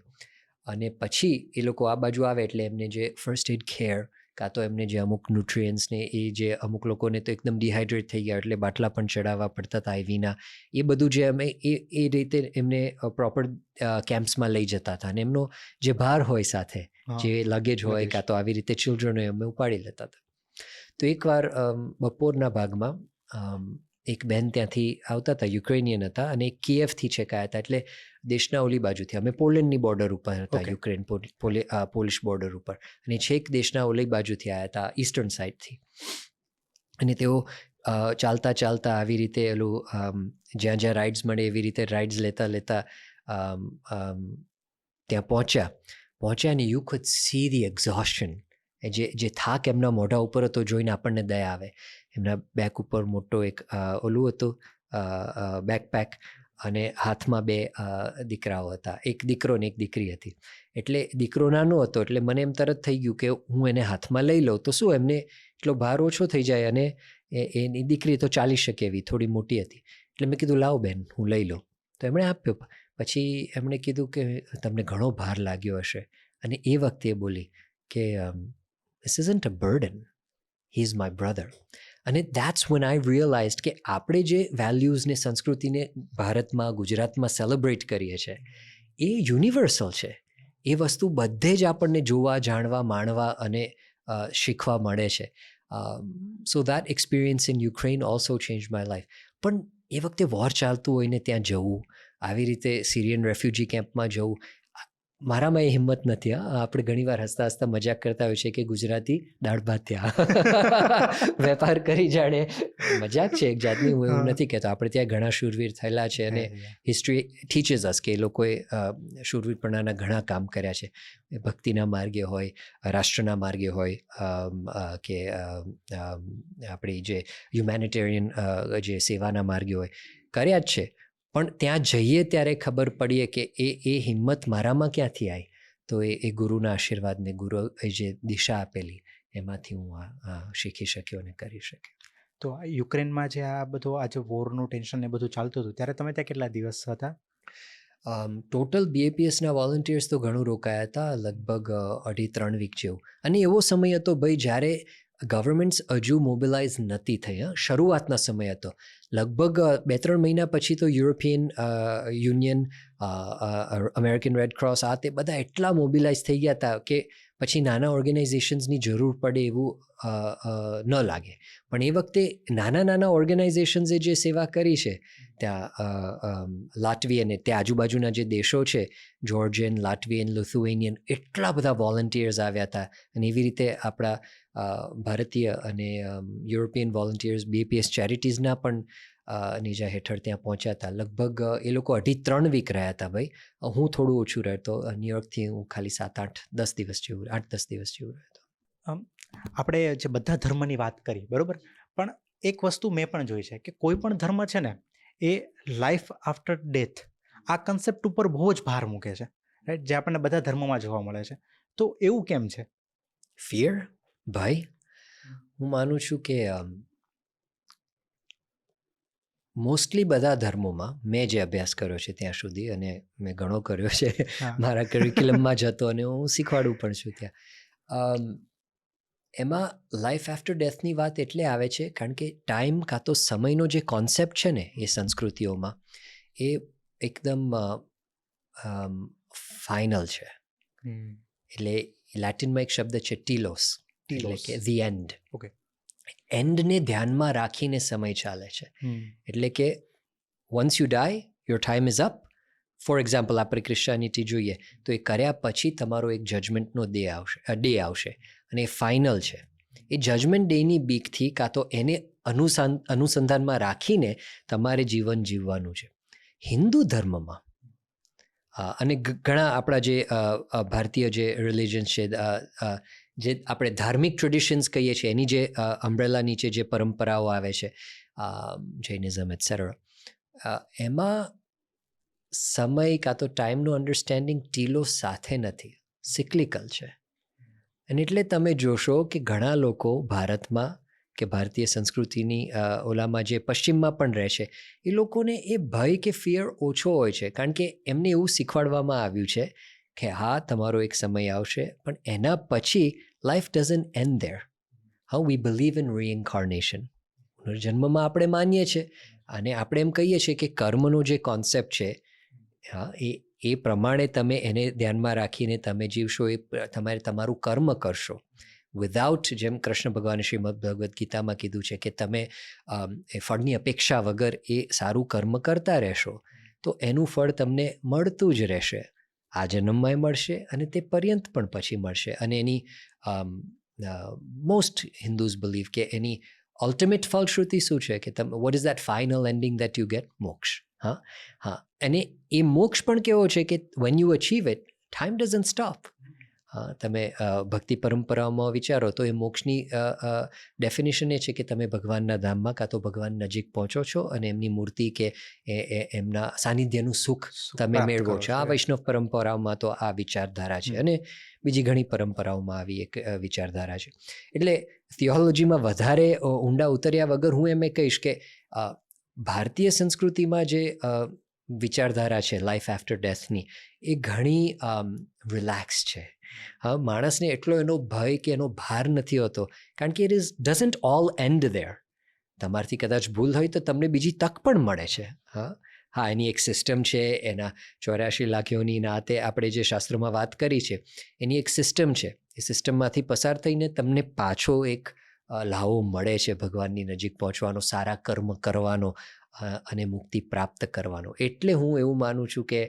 અને પછી એ લોકો આ બાજુ આવે એટલે એમને જે ફર્સ્ટ એડ કેર, કાં તો એમને જે અમુક ન્યુટ્રિયન્ટ્સને, એ જે અમુક લોકોને તો એકદમ ડિહાઇડ્રેટ થઈ ગયા એટલે બાટલા પણ ચડાવવા પડતા હતા આઈવીના, એ બધું જે અમે એ રીતે એમને પ્રોપર કેમ્પ્સમાં લઈ જતા હતા. અને એમનો જે ભાર હોય સાથે, જે લગેજ હોય, કાં તો આવી રીતે ચિલ્ડ્રન હોય, અમે ઉપાડી લેતા હતા. તો એકવાર બપોરના ભાગમાં એક બેન ત્યાંથી આવતા હતા, યુક્રેનિયન હતા, અને કિયેવથી છેકાયા હતા. એટલે દેશના ઓલી બાજુથી, અમે પોલેન્ડની બોર્ડર ઉપર હતા, યુક્રેન પોલિશ બોર્ડર ઉપર, અને છેક દેશના ઓલી બાજુથી આવ્યા હતા, ઈસ્ટર્ન સાઇડથી. અને તેઓ ચાલતા ચાલતા આવી રીતે એલું જ્યાં જ્યાં રાઇડ્સ મળે એવી રીતે રાઇડ્સ લેતા લેતા ત્યાં પહોંચ્યા અને યુ કુડ સી ધી એક્ઝોશન. જે થાક એમના મોઢા ઉપર હતો જોઈને આપણને દયા આવે. એમના બેક ઉપર મોટો એક ઓલું હતું બેકપેક, અને હાથમાં બે દીકરાઓ હતા, એક દીકરો ને એક દીકરી હતી. એટલે દીકરો નાનો હતો એટલે મને એમ તરત થઈ ગયું કે હું એને હાથમાં લઈ લઉં તો શું એમને એટલો ભાર ઓછો થઈ જાય, અને એની દીકરી તો ચાલી શકે એવી થોડી મોટી હતી. એટલે મેં કીધું લાવ બેન હું લઈ લઉં, તો એમણે આપ્યો. પછી એમણે કીધું કે તમને ઘણો ભાર લાગ્યો હશે, અને એ વખતે એ બોલી કે this isn't a burden, he is my brother. અને દેટ્સ વેન આઈ રિયલાઇઝડ કે આપણે જે વેલ્યુઝને સંસ્કૃતિને ભારતમાં ગુજરાતમાં સેલિબ્રેટ કરીએ છીએ એ યુનિવર્સલ છે. એ વસ્તુ બધે જ આપણને જોવા, જાણવા, માણવા અને શીખવા મળે છે. So that experience in Ukraine also change my life. પણ એ વખતે વોર ચાલતું હોય ને ત્યાં જવું, આવી રીતે સિરિયન રેફ્યુજી કેમ્પમાં જવું, મારામાં એ હિંમત નથી. આપણે ઘણીવાર હસતા હસતા મજાક કરતા હોય છે કે ગુજરાતી દાળ ભાત ત્યાં વેપાર કરી જાણે, મજાક છે એક જાતની, હું એવું નથી કહેતો. આપણે ત્યાં ઘણા શૂરવીર થયેલા છે અને હિસ્ટ્રી ટીચીસ અસ કે એ લોકોએ શૂરવીરપણાના ઘણા કામ કર્યા છે. ભક્તિના માર્ગે હોય, રાષ્ટ્રના માર્ગે હોય, કે આપણી જે હ્યુમેનિટેરિયન જે સેવાના માર્ગે હોય, કર્યા જ છે. પણ ત્યાં જઈએ ત્યારે ખબર પડીએ કે એ હિંમત મારામાં ક્યાંથી આવી. તો એ ગુરુના આશીર્વાદને ગુરુએ જે દિશા આપેલી એમાંથી હું આ શીખી શક્યો અને કરી શક્યો. તો યુક્રેનમાં જે આ બધું આજે વોરનું ટેન્શન ને બધું ચાલતું હતું ત્યારે તમે ત્યાં કેટલા દિવસ હતા? ટોટલ BAPSના વોલન્ટિયર્સ તો ઘણું રોકાયા હતા, લગભગ 2.5-3 વીક જેવું. અને એવો સમય હતો ભાઈ જ્યારે ગવર્મેન્ટ્સ હજુ મોબિલાઇઝ નથી થઈ. શરૂઆતના સમય હતો. લગભગ 2-3 મહિના પછી તો European union, American red cross, આ તે બધા એટલા મોબિલાઇઝ થઈ ગયા હતા કે પછી નાના ઓર્ગેનાઇઝેશન્સની જરૂર પડે એવું ન લાગે. પણ એ વખતે નાના ઓર્ગેનાઇઝેશન્સે જે સેવા કરી છે ત્યાં લાટવિયન, ત્યાં આજુબાજુના જે દેશો છે, જોર્જિયન, લાટવિયન, લિથુએનિયન, એટલા બધા વોલન્ટિયર્સ આવ્યા હતા. અને એવી રીતે આપણા ભારતીય અને યુરોપિયન વોલન્ટિયર્સ BAPS ચેરિટીઝના પણ નીજા હેઠળ ત્યાં પહોંચ્યા હતા. લગભગ એ લોકો 2.5-3 વીક રહ્યા હતા ભાઈ. હું થોડું ઓછું રહેતો, ન્યુયોર્કથી હું ખાલી 7-8-10 દિવસ જેવું 8-10 દિવસ જેવું રહેતો. આપણે જે બધા ધર્મની વાત કરી, બરાબર, પણ એક વસ્તુ મેં પણ જોઈ છે કે કોઈ પણ ધર્મ છે ને એ લાઈફ આફ્ટર ડેથ આ કન્સેપ્ટ ઉપર બહુ જ ભાર મૂકે છે, રાઈટ, જે આપણને બધા ધર્મોમાં જોવા મળે છે. તો એવું કેમ છે? ફિયર ભાઈ, હું માનું છું કે મોસ્ટલી બધા ધર્મોમાં મેં જે અભ્યાસ કર્યો છે ત્યાં સુધી, અને મેં ઘણો કર્યો છે, મારા કરિક્યુલમમાં જ હતો અને હું શીખવાડું પણ છું ત્યાં, એમાં લાઈફ આફ્ટર ડેથની વાત એટલે આવે છે કારણ કે ટાઈમ કાં તો સમયનો જે કોન્સેપ્ટ છે ને એ સંસ્કૃતિઓમાં એ એકદમ ફાઇનલ છે. એટલે લેટિનમાં એક શબ્દ છે ટીલોસ, એટલે કે ધી એન્ડ. ઓકે. એન્ડને ધ્યાનમાં રાખીને સમય ચાલે છે. એટલે કે once you die, your time is up. For example, આપણે ક્રિશ્ચિયાનિટી જોઈએ તો એ કર્યા પછી તમારો એક જજમેન્ટનો ડે આવશે અને એ ફાઇનલ છે. એ જજમેન્ટ ડેની બીકથી કાં તો એને અનુસંધાનમાં રાખીને તમારે જીવન જીવવાનું છે. હિન્દુ ધર્મમાં અને ઘણા આપણા જે ભારતીય જે રિલિજન્સ છે, જે આપણે ધાર્મિક ટ્રેડિશન્સ કહીએ છીએ, એની જે અમ્બ્રેલા નીચે જે પરંપરાઓ આવે છે, જૈનિઝમ એટસેટ્રા, એમાં સમય કાં તો ટાઈમનું અન્ડરસ્ટેન્ડિંગ ટીલો સાથે નથી, સિક્લિકલ છે. અને એટલે તમે જોશો કે ઘણા લોકો ભારતમાં કે ભારતીય સંસ્કૃતિની ઓલામાં જે પશ્ચિમમાં પણ રહે છે, એ લોકોને એ ભય કે ફિયર ઓછો હોય છે કારણ કે એમને એવું શીખવાડવામાં આવ્યું છે કે હા, તમારો એક સમય આવશે, પણ એના પછી life doesn't end there. How we believe in reincarnation. પુનર્જન્મમાં આપણે માનીએ છીએ અને આપણે એમ કહીએ છીએ કે કર્મનો જે કોન્સેપ્ટ છે, હા, એ પ્રમાણે તમે એને ધ્યાનમાં રાખીને તમે જીવશો, એ તમારે તમારું કર્મ કરશો વિધાઉટ, જેમ કૃષ્ણ ભગવાને શ્રીમદ ભગવદ્ ગીતામાં કીધું છે કે તમે એ ફળની અપેક્ષા વગર એ સારું કર્મ કરતા રહેશો તો એનું ફળ તમને મળતું જ રહેશે. આ જન્મમાંય મળશે અને તે પર્યંત પણ પછી મળશે. અને એની મોસ્ટ હિન્દુઝ બિલીવ કે એની અલ્ટિમેટ ફલશ્રુતિ શું છે કે તમે what is that final ending that you get? મોક્ષ. હા, અને એ મોક્ષ પણ કેવો છે કે when you achieve it, time doesn't stop. તમે ભક્તિ પરંપરાઓમાં વિચારો તો એ મોક્ષની ડેફિનેશન એ છે કે તમે ભગવાનના ધામમાં કાં તો ભગવાન નજીક પહોંચો છો અને એમની મૂર્તિ કે એમના સાનિધ્યનું સુખ તમે મેળવો છો. આ વૈષ્ણવ પરંપરાઓમાં તો આ વિચારધારા છે અને બીજી ઘણી પરંપરાઓમાં આવી એક વિચારધારા છે. એટલે થિયોલોજીમાં વધારે ઊંડા ઉતર્યા વગર હું એમ કહીશ કે ભારતીય સંસ્કૃતિમાં જે વિચારધારા છે લાઈફ આફ્ટર ડેથની એ ઘણી રિલેક્સ છે. માણસને એટલો એનો ભય કે એનો ભાર નથી હોતો કારણ કે it doesn't all end there. તમારથી કદાચ ભૂલ હોય તો તમને બીજી તક પણ મળે છે. એની એક સિસ્ટમ છે, એના 84 લાખ યોની નાતે આપણે જે શાસ્ત્રોમાં વાત કરી છે એની એક સિસ્ટમ છે. એ સિસ્ટમમાંથી પસાર થઈને તમને પાછો એક લાવો મળે છે ભગવાનની નજીક પહોંચવાનો, સારા કર્મ કરવાનો અને મુક્તિ પ્રાપ્ત કરવાનો. એટલે હું એવું માનું છું કે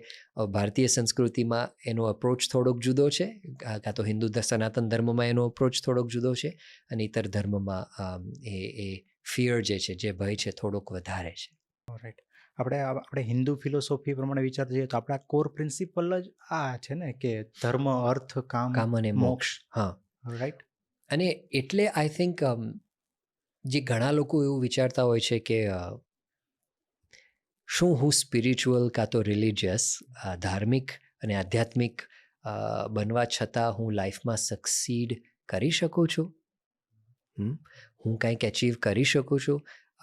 ભારતીય સંસ્કૃતિમાં એનો અપ્રોચ થોડોક જુદો છે, કાં તો હિન્દુ સનાતન ધર્મમાં એનો અપ્રોચ થોડોક જુદો છે અને ઇતર ધર્મમાં એ ફિયર જે છે, જે ભય છે, થોડોક વધારે છે. રાઈટ. આપણે હિન્દુ ફિલોસોફી પ્રમાણે વિચારતા જઈએ તો આપણા કોર પ્રિન્સિપલ જ આ છે ને કે ધર્મ, અર્થ, કામ અને મોક્ષ. રાઈટ. અને એટલે આઈ થિંક જે ઘણા લોકો એવું વિચારતા હોય છે કે શું હું સ્પિરિચ્યુઅલ કાં તો રિલિજિયસ, ધાર્મિક અને આધ્યાત્મિક બનવા છતાં હું લાઈફમાં સક્સીડ કરી શકું છું, હું કંઈક એચીવ કરી શકું છું.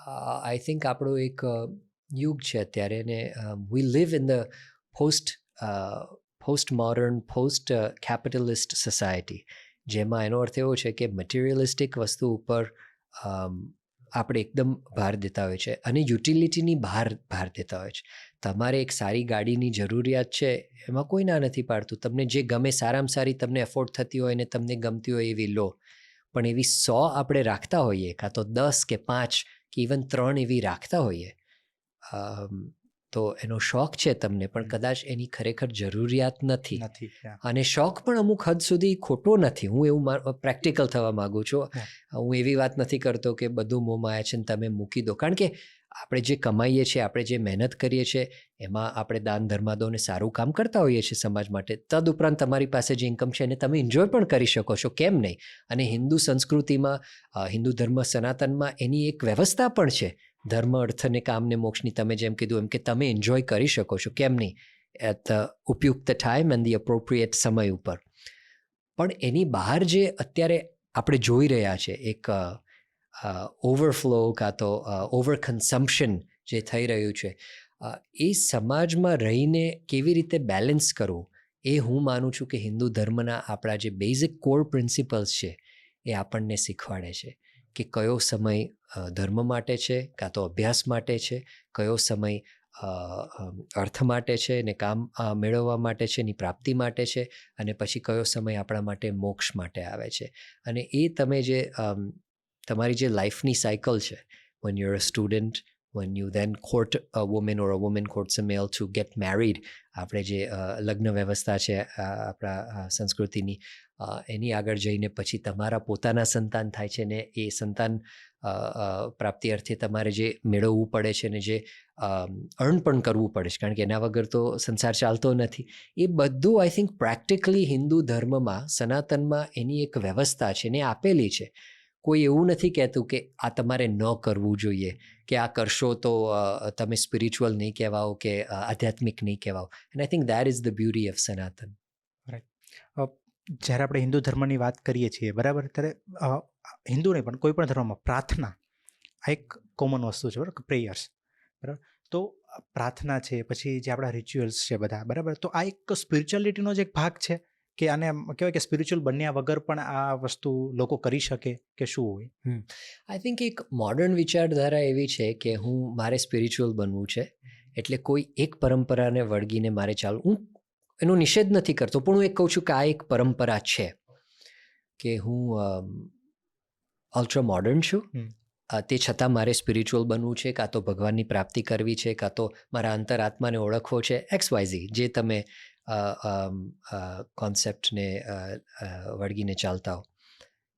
આઈ થિંક આપણો એક યુગ છે અત્યારે ને we live in the post modern, post capitalist society, જેમાં એનો અર્થ એવો છે કે મટીરિયલિસ્ટિક વસ્તુ ઉપર આપણે એકદમ ભાર દેતા હોય છે અને યુટિલિટીની ભાર દેતા હોય છે. તમારે એક સારી ગાડીની જરૂરિયાત છે, એમાં કોઈ ના નથી પાડતું. તમને જે ગમે, સારામાં સારી તમને એફોર્ડ થતી હોય ને તમને ગમતી હોય એવી લો. પણ એવી 100 આપણે રાખતા હોઈએ, કાં તો 10 કે 5 કે ઇવન 3 એવી રાખતા હોઈએ, તો એનો શોખ છે તમને, પણ કદાચ એની ખરેખર જરૂરિયાત નથી. અને શોખ પણ અમુક હદ સુધી ખોટો નથી. હું એવું પ્રેક્ટિકલ થવા માગું છું. હું એવી વાત નથી કરતો કે બધું મોહમાયા છે ને તમે મૂકી દો. કારણ કે આપણે જે કમાઈએ છીએ, આપણે જે મહેનત કરીએ છીએ, એમાં આપણે દાન ધર્માદોને સારું કામ કરતા હોઈએ છીએ સમાજ માટે. તદુપરાંત તમારી પાસે જે ઇન્કમ છે એને તમે એન્જોય પણ કરી શકો છો, કેમ નહીં? અને હિન્દુ સંસ્કૃતિમાં, હિન્દુ ધર્મ સનાતનમાં એની એક વ્યવસ્થા પણ છે, ધર્મ, અર્થ અને કામને મોક્ષની. તમે જેમ કીધું એમ કે તમે એન્જોય કરી શકો છો, કેમ નહીં? એટ ધ ઉપયુક્ત ટાઈમ એન્ડ ધી અપ્રોપ્રિએટ સમય ઉપર. પણ એની બહાર જે અત્યારે આપણે જોઈ રહ્યા છે, એક ઓવરફ્લો કાં તો ઓવર કન્ઝમ્પશન જે થઈ રહ્યું છે, એ સમાજમાં રહીને કેવી રીતે બેલેન્સ કરવું, એ હું માનું છું કે હિન્દુ ધર્મના આપણા જે બેઝિક કોર પ્રિન્સિપલ્સ છે એ આપણને શીખવાડે છે કે કયો સમય ધર્મ માટે છે, કાં તો અભ્યાસ માટે છે, કયો સમય અર્થ માટે છે ને કામ મેળવવા માટે છે, એની પ્રાપ્તિ માટે છે, અને પછી કયો સમય આપણા માટે મોક્ષ માટે આવે છે. અને એ તમે જે તમારી જે લાઈફની સાયકલ છે, when you're a student, when you then court a woman or a woman courts a male to get married, આપણે જે લગ્ન વ્યવસ્થા છે આપણા સંસ્કૃતિની, એની આગળ જઈને પછી તમારા પોતાના સંતાન થાય છે ને એ સંતાન પ્રાપ્તિ અર્થે તમારે જે મેળવવું પડે છે ને જે અર્ન પણ કરવું પડે છે, કારણ કે એના વગર તો સંસાર ચાલતો નથી. એ બધું આઈ થિંક પ્રેક્ટિકલી હિન્દુ ધર્મમાં, સનાતનમાં એની એક વ્યવસ્થા છે ને આપેલી છે. કોઈ એવું નથી કહેતું કે આ તમારે ન કરવું જોઈએ, કે આ કરશો તો તમે સ્પિરિચ્યુઅલ નહીં કહેવાઓ કે આધ્યાત્મિક નહીં કહેવાઓ. And I think that is the beauty of Sanatan. Right. જ્યારે આપણે હિન્દુ ધર્મની વાત કરીએ છીએ, બરાબર, ત્યારે હિન્દુ નહીં પણ કોઈ પણ ધર્મમાં પ્રાર્થના આ એક કોમન વસ્તુ છે, બરાબર, પ્રેયર્સ, બરાબર. તો પ્રાર્થના છે, પછી જે આપણા રિચ્યુઅલ્સ છે બધા, બરાબર, તો આ એક સ્પિરિચ્યુઅલિટીનો જ એક ભાગ છે કે આને કહેવાય કે સ્પિરિચ્યુઅલ બન્યા વગર પણ આ વસ્તુ લોકો કરી શકે કે શું હોય? આઈ થિંક એક મોડર્ન વિચારધારા એવી છે કે મારે સ્પિરિચ્યુઅલ બનવું છે એટલે કોઈ એક પરંપરાને વળગીને મારે ચાલવું. હું એનો નિષેધ નથી કરતો, પણ હું એક કહું છું કે આ એક પરંપરા છે કે હું અલ્ટ્રા મોડર્ન છું, તે છતાં મારે સ્પિરિચ્યુઅલ બનવું છે, કાં તો ભગવાનની પ્રાપ્તિ કરવી છે, કાં તો મારા અંતરાત્માને ઓળખવો છે, XYZ જે તમે કોન્સેપ્ટને વળગીને ચાલતા હો.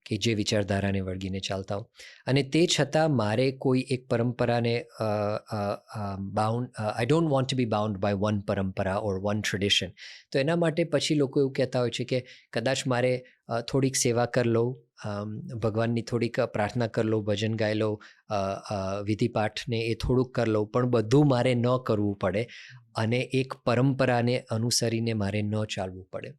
કે જે વિચારધારાને વળગીને ચાલતા હો, અને તે છતાં મારે કોઈ એક પરંપરાને I don't want to be bound by one પરંપરા ઓર વન ટ્રેડિશન. તો એના માટે પછી લોકો એવું કહેતા હોય છે કે કદાચ મારે થોડીક સેવા કરી લઉં, ભગવાનની થોડીક પ્રાર્થના કરી લઉં, ભજન ગાઈ લઉં, વિધિપાઠને એ થોડુંક કરી લઉં, પણ બધું મારે ન કરવું પડે અને એક પરંપરાને અનુસરીને મારે ન ચાલવું પડે.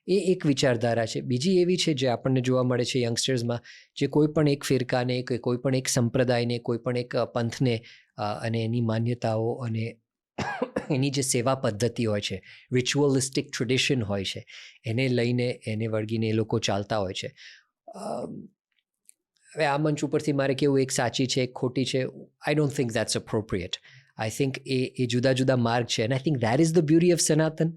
એ એક વિચારધારા છે. બીજી એવી છે જે આપણને જોવા મળે છે યંગસ્ટર્સમાં, જે કોઈ પણ એક ફિરકાને, કે કોઈ પણ એક સંપ્રદાયને, કોઈ પણ એક પંથને અને એની માન્યતાઓ અને એની જે સેવા પદ્ધતિ હોય છે, રિચ્યુઅલિસ્ટિક ટ્રેડિશન હોય છે, એને લઈને, એને વળગીને એ લોકો ચાલતા હોય છે. હવે આ મંચ ઉપરથી મારે કેવું, એક સાચી છે, એક ખોટી છે, I don't think that's appropriate. I think એ જુદા જુદા માર્ગ છે, અને I think that is the beauty of Sanatan,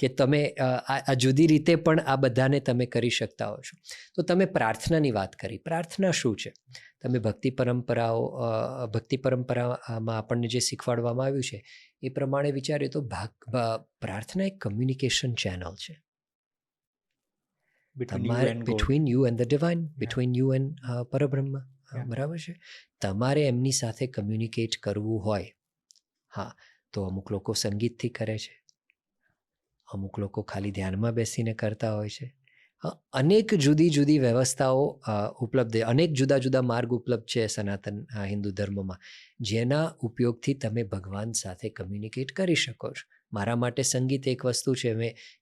કે તમે આ જુદી રીતે પણ આ બધાને તમે કરી શકતા હો છો. તો તમે પ્રાર્થનાની વાત કરી. પ્રાર્થના શું છે? તમે ભક્તિ પરંપરામાં આપણને જે શીખવાડવામાં આવ્યું છે એ પ્રમાણે વિચારીએ તો પ્રાર્થના એક કમ્યુનિકેશન ચેનલ છે. Between you and the divine, between you and Parabrahma. બરાબર છે? તમારે એમની સાથે કમ્યુનિકેટ કરવું હોય, હા, તો અમુક લોકો સંગીતથી કરે છે, અમુક લોકો ખાલી ધ્યાનમાં બેસીને કરતા હોય છે. અનેક જુદી જુદી વ્યવસ્થાઓ ઉપલબ્ધ, અનેક જુદા જુદા માર્ગ ઉપલબ્ધ છે સનાતન હિન્દુ ધર્મમાં, જેના ઉપયોગથી તમે ભગવાન સાથે કમ્યુનિકેટ કરી શકો છો. મારા માટે સંગીત એક વસ્તુ છે.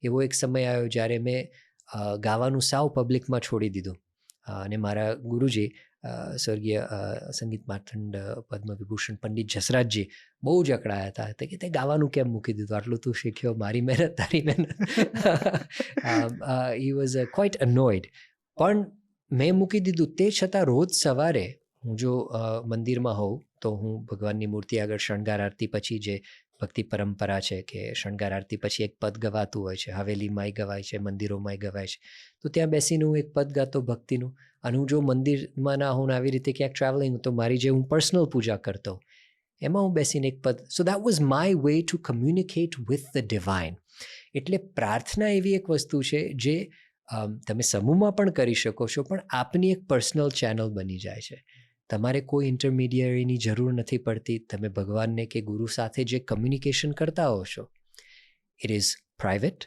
એવો એક સમય આવ્યો જ્યારે મેં ગાવાનું સાવ પબ્લિકમાં છોડી દીધું, અને મારા ગુરુજી સ્વર્ગીય સંગીત માર્તંડ પદ્મવિભૂષણ પંડિત જસરાજજી બહુ જ અકળાયા હતા કે તે ગાવાનું કેમ મૂકી દીધું, આટલું તું શીખ્યો, મારી મહેનત તારી મહેનત. He was quite annoyed. પણ મેં મૂકી દીધું. તે છતાં રોજ સવારે હું જો મંદિરમાં હોઉં તો હું ભગવાનની મૂર્તિ આગળ શણગાર આરતી પછી, જે ભક્તિ પરંપરા છે કે શણગાર આરતી પછી એક પદ ગવાતું હોય છે, હવેલીમાંય ગવાય છે, મંદિરોમાંય ગવાય છે, તો ત્યાં બેસીને હું એક પદ ગાતો ભક્તિનું. અને હું જો મંદિરમાં ના હોઉં, આવી રીતે ક્યાંક ટ્રાવેલિંગ, તો મારી જે હું પર્સનલ પૂજા કરતો એમાં હું બેસીને એક પદ. So that was my way to communicate with the divine. એટલે પ્રાર્થના એવી એક વસ્તુ છે જે તમે સમૂહમાં પણ કરી શકો છો, પણ આપની એક પર્સનલ ચેનલ બની જાય છે. તમારે કોઈ ઇન્ટરમીડિયરીની જરૂર નથી પડતી. તમે ભગવાનને કે ગુરુ સાથે જે કમ્યુનિકેશન કરતા હો છો, it is private,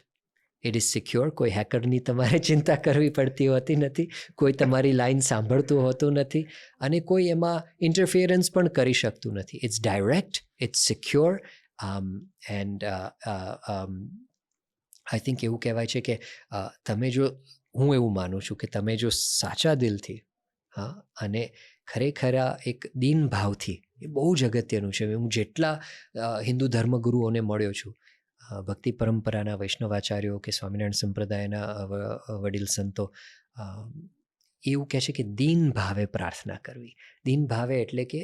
it is secure. કોઈ હેકરની તમારે ચિંતા કરવી પડતી હોતી નથી, કોઈ તમારી લાઈન સાંભળતું હોતું નથી, અને કોઈ એમાં ઇન્ટરફિયરન્સ પણ કરી શકતું નથી. It's direct, it's secure, and I think એવું કહેવાય છે કે તમે જો, હું એવું માનું છું કે તમે જો સાચા દિલથી, હા, અને ખરેખર એક દીન ભાવથી, એ બહુ જ અગત્યનું છે. હું જેટલા હિન્દુ ધર્મગુરુઓને મળ્યો છું, ભક્તિ પરંપરાના વૈષ્ણવાચાર્યો કે સ્વામિનારાયણ સંપ્રદાયના વડીલ સંતો, એવું કહે છે કે દીન ભાવે પ્રાર્થના કરવી. દીન ભાવે એટલે કે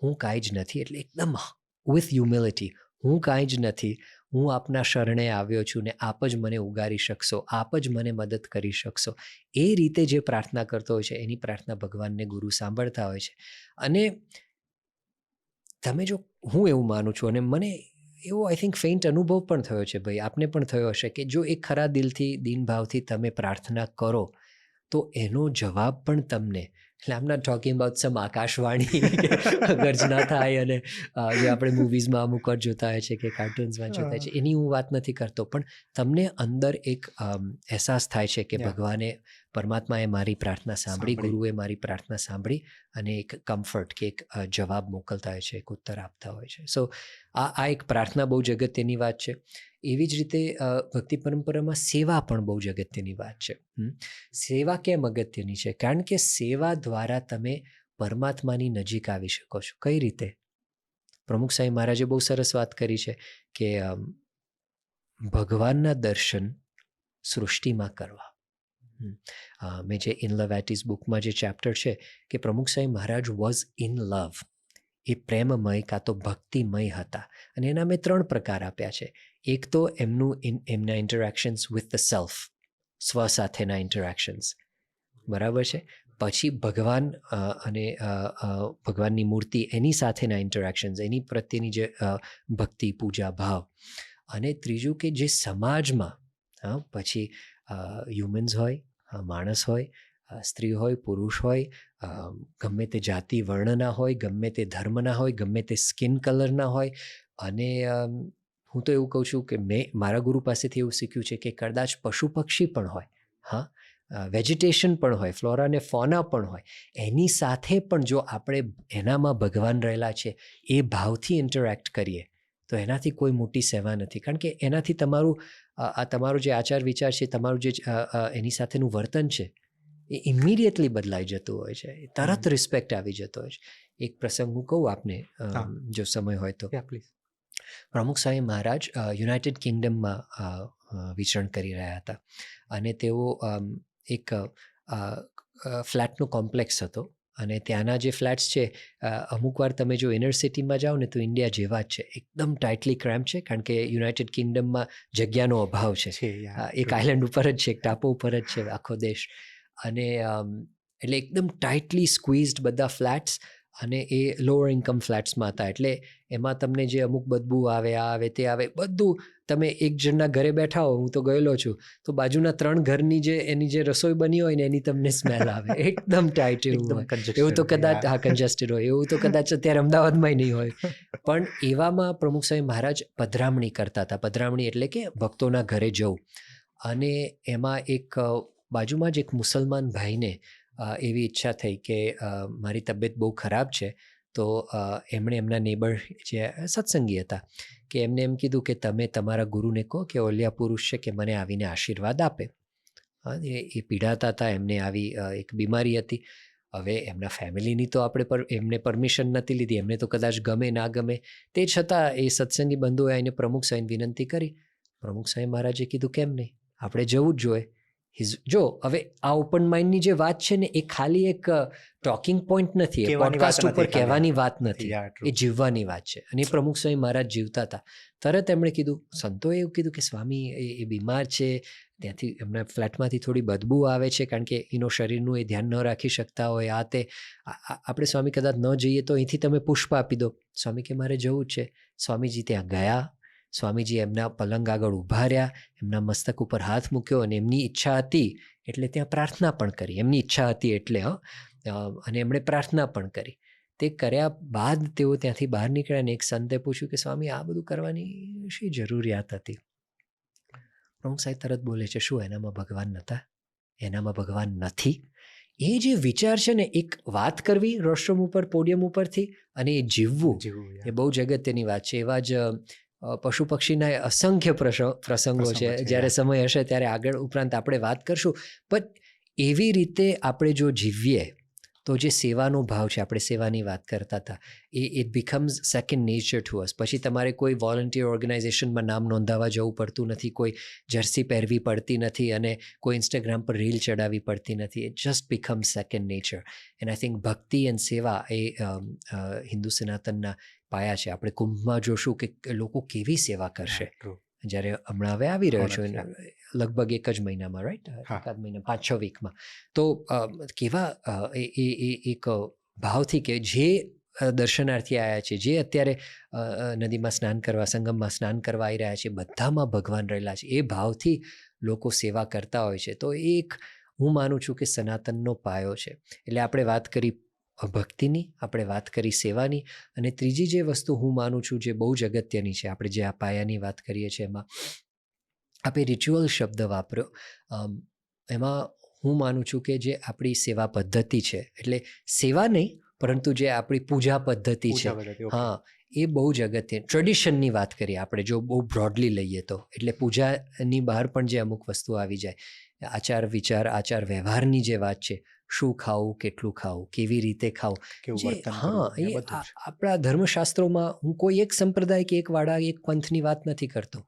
હું કાંઈ જ નથી, એટલે એકદમ વિથ હ્યુમિલિટી, હું કાંઈ જ નથી, હું આપના શરણે આવ્યો છું ને આપ જ મને ઉગારી શકશો, આપ જ મને મદદ કરી શકશો. એ રીતે જે પ્રાર્થના કરતો હોય છે, એની પ્રાર્થના ભગવાનને ગુરુ સાંભળતા હોય છે. અને તમે જો, હું એવું માનું છું, અને મને એવો આઈ થિંક ફેઇન્ટ અનુભવ પણ થયો છે, ભાઈ આપને પણ થયો હશે, કે જો એક ખરા દિલથી, દીન ભાવથી તમે પ્રાર્થના કરો, તો એનો જવાબ પણ તમને, એટલે આમ નોટ ટોકિંગ અબાઉટ સમ આકાશવાણી કે ગર્જના થાય, અને જે આપણે મૂવીઝમાં અમુક વાર જોતા હોય છે કે કાર્ટૂન્સમાં જોતા હોય છે, એની હું વાત નથી કરતો, પણ તમને અંદર એક અહેસાસ થાય છે કે ભગવાને, પરમાત્માએ મારી પ્રાર્થના સાંભળી, ગુરુએ મારી પ્રાર્થના સાંભળી, અને એક કમ્ફર્ટ કે એક જવાબ મોકલતા હોય છે, એક ઉત્તર આપતા હોય છે. સો આ એક પ્રાર્થના બહુ જ અગત્યની વાત છે. એવી જ રીતે ભક્તિ પરંપરામાં સેવા પણ બહુ જ અગત્યની વાત છે. સેવા કેમ અગત્યની છે? કારણ કે સેવા દ્વારા તમે પરમાત્માની નજીક આવી શકો છો. કઈ રીતે? પ્રમુખ સાંઈ મહારાજે બહુ સરસ વાત કરી છે કે ભગવાનના દર્શન સૃષ્ટિમાં કરવા. મેં જે ઇન લવ એટ ઇઝ બુકમાં જે ચેપ્ટર છે, કે પ્રમુખ સાંઈ મહારાજ વોઝ ઇન લવ, એ પ્રેમમય કાં તો ભક્તિમય હતા. અને એના મેં 3 પ્રકાર આપ્યા છે. એક તો એમના ઇન્ટરેક્શન્સ વિથ ધ સેલ્ફ, સ્વ સાથેના ઇન્ટરેક્શન્સ, બરાબર છે. પછી ભગવાન અને ભગવાનની મૂર્તિ, એની સાથેના ઇન્ટરેક્શન્સ, એની પ્રત્યેની જે ભક્તિ, પૂજા, ભાવ. અને ત્રીજું કે જે સમાજમાં, પછી હ્યુમન્સ હોય, માણસ હોય, સ્ત્રી હોય પુરુષ હોય, ગમે તે જાતિ વર્ણના હોય, ગમે તે ધર્મના હોય, ગમે તે સ્કિન કલરના હોય. અને હું તો એવું કહું છું કે મેં મારા ગુરુ પાસેથી એવું શીખ્યું છે કે કદાચ પશુ પક્ષી પણ હોય, હા, વેજીટેશન પણ હોય, ફ્લોરા અને ફોના પણ હોય, એની સાથે પણ જો આપણે એનામાં ભગવાન રહેલા છે એ ભાવથી ઇન્ટરેક્ટ કરીએ તો એનાથી કોઈ મોટી સેવા નથી. કારણ કે એનાથી તમારો જે આચાર વિચાર છે, તમારું જે એની સાથેનું વર્તન છે એ ઇમિડિયેટલી બદલાઈ જતું હોય છે, તરત રિસ્પેક્ટ આવી જતો હોય છે. એક પ્રસંગ હું કહું આપને, જો સમય હોય તો. પ્લીઝ. પ્રમુખ સ્વામી મહારાજ યુનાઇટેડ કિંગડમમાં વિચરણ કરી રહ્યા હતા અને તેઓ એક ફ્લેટનો કોમ્પ્લેક્સ હતો અને ત્યાંના જે ફ્લેટ્સ છે અમુક વાર તમે જો ઇનર સિટીમાં જાઓ ને તો ઇન્ડિયા જેવા જ છે, એકદમ ટાઇટલી ક્રેમ્પ છે, કારણ કે યુનાઇટેડ કિંગડમમાં જગ્યાનો અભાવ છે. એક આઇલેન્ડ ઉપર જ છે, એક ટાપુ ઉપર જ છે આખો દેશ. અને એટલે એકદમ ટાઇટલી સ્ક્વીઝડ બધા ફ્લેટ્સ, અને એ લોઅર ઇન્કમ ફ્લેટ્સમાં હતા. એટલે એમાં તમને જે અમુક બદબુ આવે, આ આવે તે આવે, બધું તમે એક જણના ઘરે બેઠા હો, હું તો ગયેલો છું, તો બાજુના 3 ઘરની જે એની જે રસોઈ બની હોય ને એની તમને સ્મેલ આવે. એકદમ ટાઈટ એવું હોય. એવું તો કદાચ કન્જેસ્ટેડ હોય, એવું તો કદાચ અત્યારે અમદાવાદમાં નહીં હોય. પણ એવામાં પ્રમુખ સ્વામી મહારાજ પધરામણી કરતા હતા. પધરામણી એટલે કે ભક્તોના ઘરે જવું. અને એમાં એક બાજુમાં જ એક મુસલમાન ભાઈને એવી ઈચ્છા થઈ કે મારી તબિયત બહુ ખરાબ છે, તો એમણે એમના નેબર જે સત્સંગી હતા કે એમને એમ કીધું કે તમે તમારા ગુરુને કહો કે ઓલિયા પુરુષ છે કે મને આવીને આશીર્વાદ આપે. એ પીડાતા હતા, એમને આવી એક બીમારી હતી. હવે એમના ફેમિલીની તો આપણે એમને પરમિશન નથી લીધી, એમને તો કદાચ ગમે ના ગમે, તે છતાં એ સત્સંગી બંધુએ આવીને પ્રમુખ સ્વામીને વિનંતી કરી. પ્રમુખ સ્વામી મહારાજે કીધું કેમ નહીં, આપણે જવું જ જોઈએ. જો હવે આ ઓપન માઇન્ડની જે વાત છે ને એ ખાલી એક ટોકિંગ પોઈન્ટ નથી, એ પોડકાસ્ટ ઉપર કહેવાની વાત નથી, એ જીવવાની વાત છે. અને એ પ્રમુખ સ્વામી મહારાજ જીવતા હતા. તરત એમણે કીધું, સંતોએ એવું કીધું કે સ્વામી એ બીમાર છે, ત્યાંથી એમના ફ્લેટમાંથી થોડી બદબુ આવે છે, કારણ કે એનો શરીરનું એ ધ્યાન ન રાખી શકતા હોય, આ તે. આપણે સ્વામી કદાચ ન જઈએ તો અહીંથી તમે પુષ્પ આપી દો. સ્વામી કે મારે જવું જ છે. સ્વામીજી ત્યાં ગયા. સ્વામીજી એમના પલંગ આગળ ઊભા રહ્યા, એમના મસ્તક ઉપર હાથ મૂક્યો, અને એમની ઈચ્છા હતી એટલે ત્યાં પ્રાર્થના પણ કરી. એમની ઈચ્છા હતી એટલે અને એમણે પ્રાર્થના પણ કરી. તે કર્યા બાદ તેઓ ત્યાંથી બહાર નીકળ્યા અને એક સંતે પૂછ્યું કે સ્વામી આ બધું કરવાની શી જરૂરિયાત હતી? પ્રમુખ સાહેબ તરત બોલે છે, શું એનામાં ભગવાન નહોતા? એનામાં ભગવાન નથી? એ જે વિચાર છે ને, એક વાત કરવી રોસ્ટ્રમ ઉપર, પોડિયમ ઉપરથી, અને એ જીવવું, એ બહુ જ અગત્યની વાત છે. એવા જ પશુ પક્ષીના અસંખ્ય પ્રસંગો છે. જ્યારે સમય હશે ત્યારે આગળ ઉપરાંત આપણે વાત કરશું. પણ એવી રીતે આપણે જો જીવીએ તો જે સેવાનો ભાવ છે, આપણે સેવાની વાત કરતા હતા, એ it becomes second nature to us. પછી તમારે કોઈ વોલન્ટિયર ઓર્ગેનાઇઝેશનમાં નામ નોંધાવવા જવું પડતું નથી, કોઈ જર્સી પહેરવી પડતી નથી, અને કોઈ ઇન્સ્ટાગ્રામ પર રીલ ચડાવવી પડતી નથી. It just becomes second nature. And I think ભક્તિ અને સેવા એ હિન્દુ સનાતનના પાયા છે. આપણે કુંભમાં જોશું કે લોકો કેવી સેવા કરશે. જ્યારે હમણાં હવે આવી રહ્યો છું લગભગ એક જ મહિનામાં, રાઈટ, એકાદ મહિના 5-6 વીકમાં, તો કેવા એક ભાવથી કે જે દર્શનાર્થી આવ્યા છે, જે અત્યારે નદીમાં સ્નાન કરવા, સંગમમાં સ્નાન કરવા આવી રહ્યા છે, બધામાં ભગવાન રહેલા છે, એ ભાવથી લોકો સેવા કરતા હોય છે. તો એક હું માનું છું કે સનાતનનો પાયો છે. એટલે આપણે વાત કરી ભક્તિની, આપણે વાત કરી સેવાની, અને ત્રીજી જે વસ્તુ હું માનું છું જે બહુ જ અગત્યની છે, આપણે જે આ પાયાની વાત કરીએ છીએ એમાં આપણે રિચ્યુઅલ શબ્દ વાપર્યો. એમાં હું માનું છું કે જે આપણી સેવા પદ્ધતિ છે, એટલે સેવા નહીં પરંતુ જે આપણી પૂજા પદ્ધતિ છે, હા, એ બહુ જ અગત્ય. ટ્રેડિશનની વાત કરીએ આપણે જો બહુ બ્રોડલી લઈએ તો, એટલે પૂજાની બહાર પણ જે અમુક વસ્તુ આવી જાય, આચાર વિચાર, આચાર વ્યવહારની જે વાત છે, શું ખાવું, કેટલું ખાવું, કેવી રીતે ખાવું, હા, એ આપણા ધર્મશાસ્ત્રોમાં હું કોઈ એક સંપ્રદાય કે એક વાડા એક પંથની વાત નથી કરતો.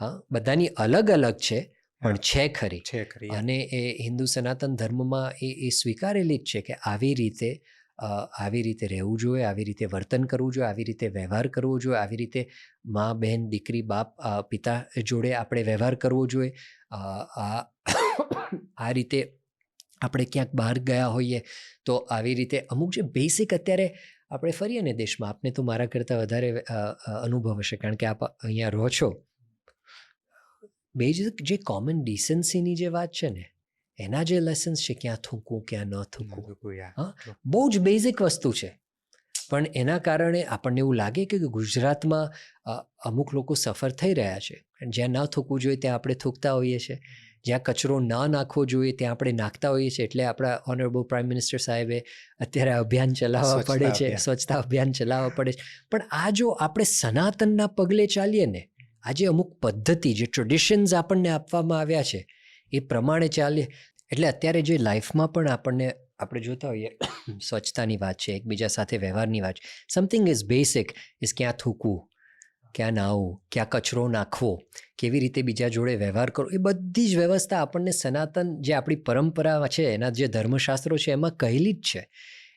હા, બધાની અલગ અલગ છે પણ છે ખરી. અને એ હિન્દુ સનાતન ધર્મમાં એ સ્વીકારેલી જ છે કે આવી રીતે રહેવું જોઈએ, આવી રીતે વર્તન કરવું જોઈએ, આવી રીતે વ્યવહાર કરવો જોઈએ, આવી રીતે મા, બહેન, દીકરી, બાપ, પિતા જોડે આપણે વ્યવહાર કરવો જોઈએ. આ રીતે આપણે ક્યાંક બહાર ગયા હોઈએ તો આવી રીતે અમુક જે બેસિક, અત્યારે આપણે ફરીએ ને દેશમાં, આપને તો મારા કરતાં વધારે અનુભવ હશે કારણ કે આપ અહીંયા રહો છો. બેઝિક જે કોમન ડિસન્સીની જે વાત છે ને, એના જે લેસન્સ છે, ક્યાં થૂકવું ક્યાં ન થૂકવું, હા, True. બહુ જ બેઝિક વસ્તુ છે. પણ એના કારણે આપણને એવું લાગે કે ગુજરાતમાં અમુક લોકો સફર થઈ રહ્યા છે. જ્યાં ન થૂકવું જોઈએ ત્યાં આપણે થૂકતા હોઈએ છીએ, જ્યાં કચરો ન નાખવો જોઈએ ત્યાં આપણે નાખતા હોઈએ છીએ. એટલે આપણા ઓનરેબલ પ્રાઇમ મિનિસ્ટર સાહેબે અત્યારે અભિયાન ચલાવવા પડે છે, સ્વચ્છતા અભિયાન ચલાવવા પડે છે. પણ આ જો આપણે સનાતનના પગલે ચાલીએ ને, આજે અમુક પદ્ધતિ જે ટ્રેડિશન્સ આપણને આપવામાં આવ્યા છે એ પ્રમાણે ચાલીએ, એટલે અત્યારે જે લાઈફમાં પણ આપણે જોતા હોઈએ સ્વચ્છતાની વાત છે, એકબીજા સાથે વ્યવહારની વાત છે. સમથિંગ ઇઝ બેસિક ઇઝ ક્યાં થૂકવું, ક્યાં નાહવું, ક્યાં કચરો નાખવો, કેવી રીતે બીજા જોડે વ્યવહાર કરવો, એ બધી જ વ્યવસ્થા આપણને સનાતન જે આપણી પરંપરા છે, એના જે ધર્મશાસ્ત્રો છે એમાં કહેલી જ છે.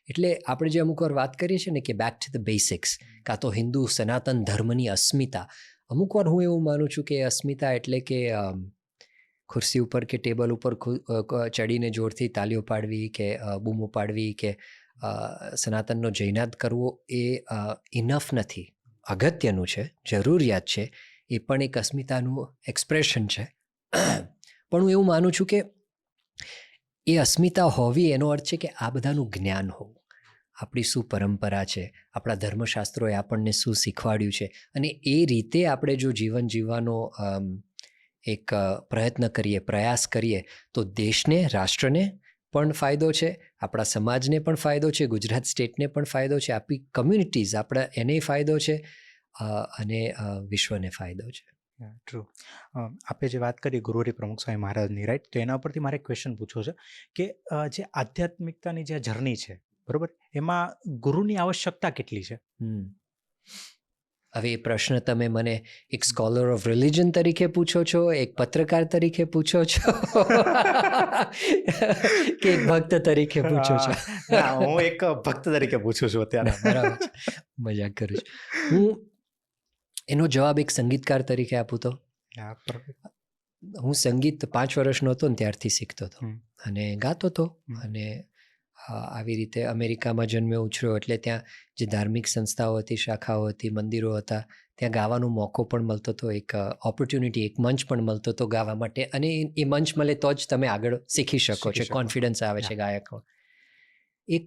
એટલે આપણે જે અમુક વાર વાત કરીએ છીએ ને કે બેક ટુ ધ બેસિક્સ, કાં તો હિન્દુ સનાતન ધર્મની અસ્મિતા. અમુક વાર હું એવું માનું છું કે અસ્મિતા એટલે કે ખુરશી ઉપર કે ટેબલ ઉપર ચડીને જોરથી તાલીઓ પાડવી કે બૂમો પાડવી કે સનાતનનો જયનાદ કરવો એ ઇનફ નથી. અગત્યનું છે, જરૂરિયાત છે, એ પણ એક અસ્મિતાનું એક્સપ્રેશન છે. પણ હું એવું માનું છું કે એ અસ્મિતા હોવી એનો અર્થ છે કે આ બધાનું જ્ઞાન હોવું, આપણી શું પરંપરા છે, આપણા ધર્મશાસ્ત્રોએ આપણને શું શીખવાડ્યું છે, અને એ રીતે આપણે જો જીવન જીવવાનો એક પ્રયત્ન કરીએ, પ્રયાસ કરીએ, તો દેશને, રાષ્ટ્રને પણ ફાયદો છે, આપણા સમાજને પણ ફાયદો છે, ગુજરાત સ્ટેટને પણ ફાયદો છે, આપણી કમ્યુનિટીઝ આપણા એને ફાયદો છે, અને વિશ્વને ફાયદો છે. ટ્રુ. આપણે જે વાત કરી ગુરુરી પ્રમુખ સ્વામી મહારાજની, રાઈટ, તો એના પરથી મારે એક ક્વેશ્ચન પૂછવો છે કે જે આધ્યાત્મિકતાની જે જર્ની છે, બરોબર, એમાં ગુરુની આવશ્યકતા કેટલી છે? હવે એ પ્રશ્ન તમે મને એક સ્કોલર ઓફ રિલિજન તરીકે પૂછો છો, એક પત્રકાર તરીકે પૂછો છો કે એક ભક્ત તરીકે પૂછો છો? ના, હું એક ભક્ત તરીકે પૂછું છું અત્યારે. બરાબર છે, મજાક કરું છું. હું એનો જવાબ એક સંગીતકાર તરીકે આપું તો, હું સંગીત 5 વર્ષનો હતો ને ત્યારથી શીખતો હતો અને ગાતો હતો, અને આવી રીતે અમેરિકામાં જન્મ્યો ઉછર્યો, એટલે ત્યાં જે ધાર્મિક સંસ્થાઓ હતી, શાખાઓ હતી, મંદિરો હતા, ત્યાં ગાવાનો મોકો પણ મળતો હતો, એક ઓપોર્ચ્યુનિટી, એક મંચ પણ મળતો હતો ગાવા માટે, અને એ મંચ મળે તો જ તમે આગળ શીખી શકો છો, કોન્ફિડન્સ આવે છે ગાયકમાં. એ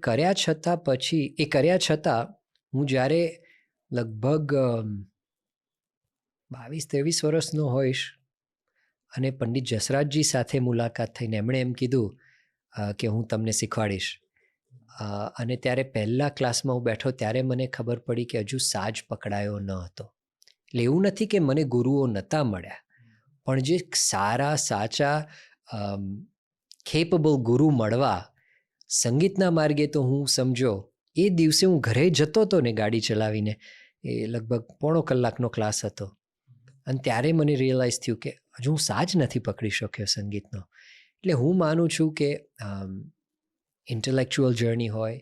કર્યા છતાં હું જ્યારે લગભગ 22-23 વર્ષનો હોઈશ અને પંડિત જસરાજજી સાથે મુલાકાત થઈને એમણે એમ કીધું કે હું તમને શીખવાડીશ, અને ત્યારે પહેલા ક્લાસમાં હું બેઠો ત્યારે મને ખબર પડી કે હજુ સાજ પકડાયો ન હતો. એટલે એવું નથી કે મને ગુરુઓ નહોતા મળ્યા, પણ જે સારા સાચા કેપેબલ ગુરુ મળવા સંગીતના માર્ગે, તો હું સમજો એ દિવસે હું ઘરે જતો હતો ને ગાડી ચલાવીને, એ લગભગ 1.5 કલાકનો ક્લાસ હતો, અને ત્યારે મને રિયલાઇઝ થયું કે હજુ હું સાજ નથી પકડી શક્યો સંગીતનો. એટલે હું માનું છું કે ઇન્ટેલેક્ચ્યુઅલ જર્ની હોય,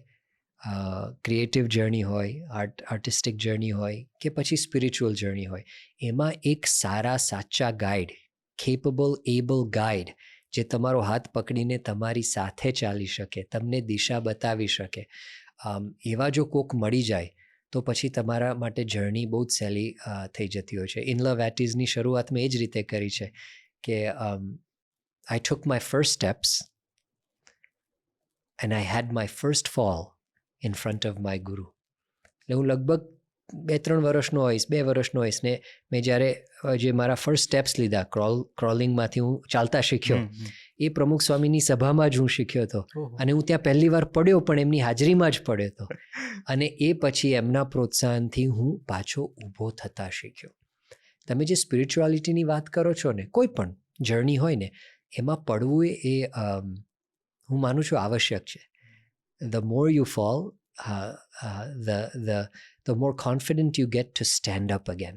ક્રિએટિવ જર્ની હોય, આર્ટિસ્ટિક જર્ની હોય, કે પછી સ્પિરિચ્યુઅલ જર્ની હોય, એમાં એક સારા સાચા ગાઈડ, કેપેબલ એબલ ગાઈડ, જે તમારો હાથ પકડીને તમારી સાથે ચાલી શકે, તમને દિશા બતાવી શકે, એવા જો કોક મળી જાય તો પછી તમારા માટે જર્ની બહુ જ સહેલી થઈ જતી હોય છે. ઇન લવ એટ ઇઝની શરૂઆત મેં એ જ રીતે કરી છે કે I took my first steps and I had my first fall in front of my guru. એટલે હું લગભગ 2-3 વર્ષનો હોઈશ, 2 વર્ષનો હોઈશ, ને મેં જ્યારે જે મારા ફર્સ્ટ સ્ટેપ્સ લીધા, ક્રોલિંગમાંથી હું ચાલતા શીખ્યો, એ પ્રમુખ સ્વામીની સભામાં જ હું શીખ્યો હતો, અને હું ત્યાં પહેલી વાર પડ્યો પણ એમની હાજરીમાં જ પડ્યો હતો, અને એ પછી એમના પ્રોત્સાહનથી હું પાછો ઊભો થતા શીખ્યો. તમે જે સ્પિરિચ્યુઆલિટીની વાત કરો છો ને, કોઈ પણ જર્ની હોય ને, એમાં પડવું એ હું માનું છું આવશ્યક છે. The more you fall, the more confident you get to stand up again.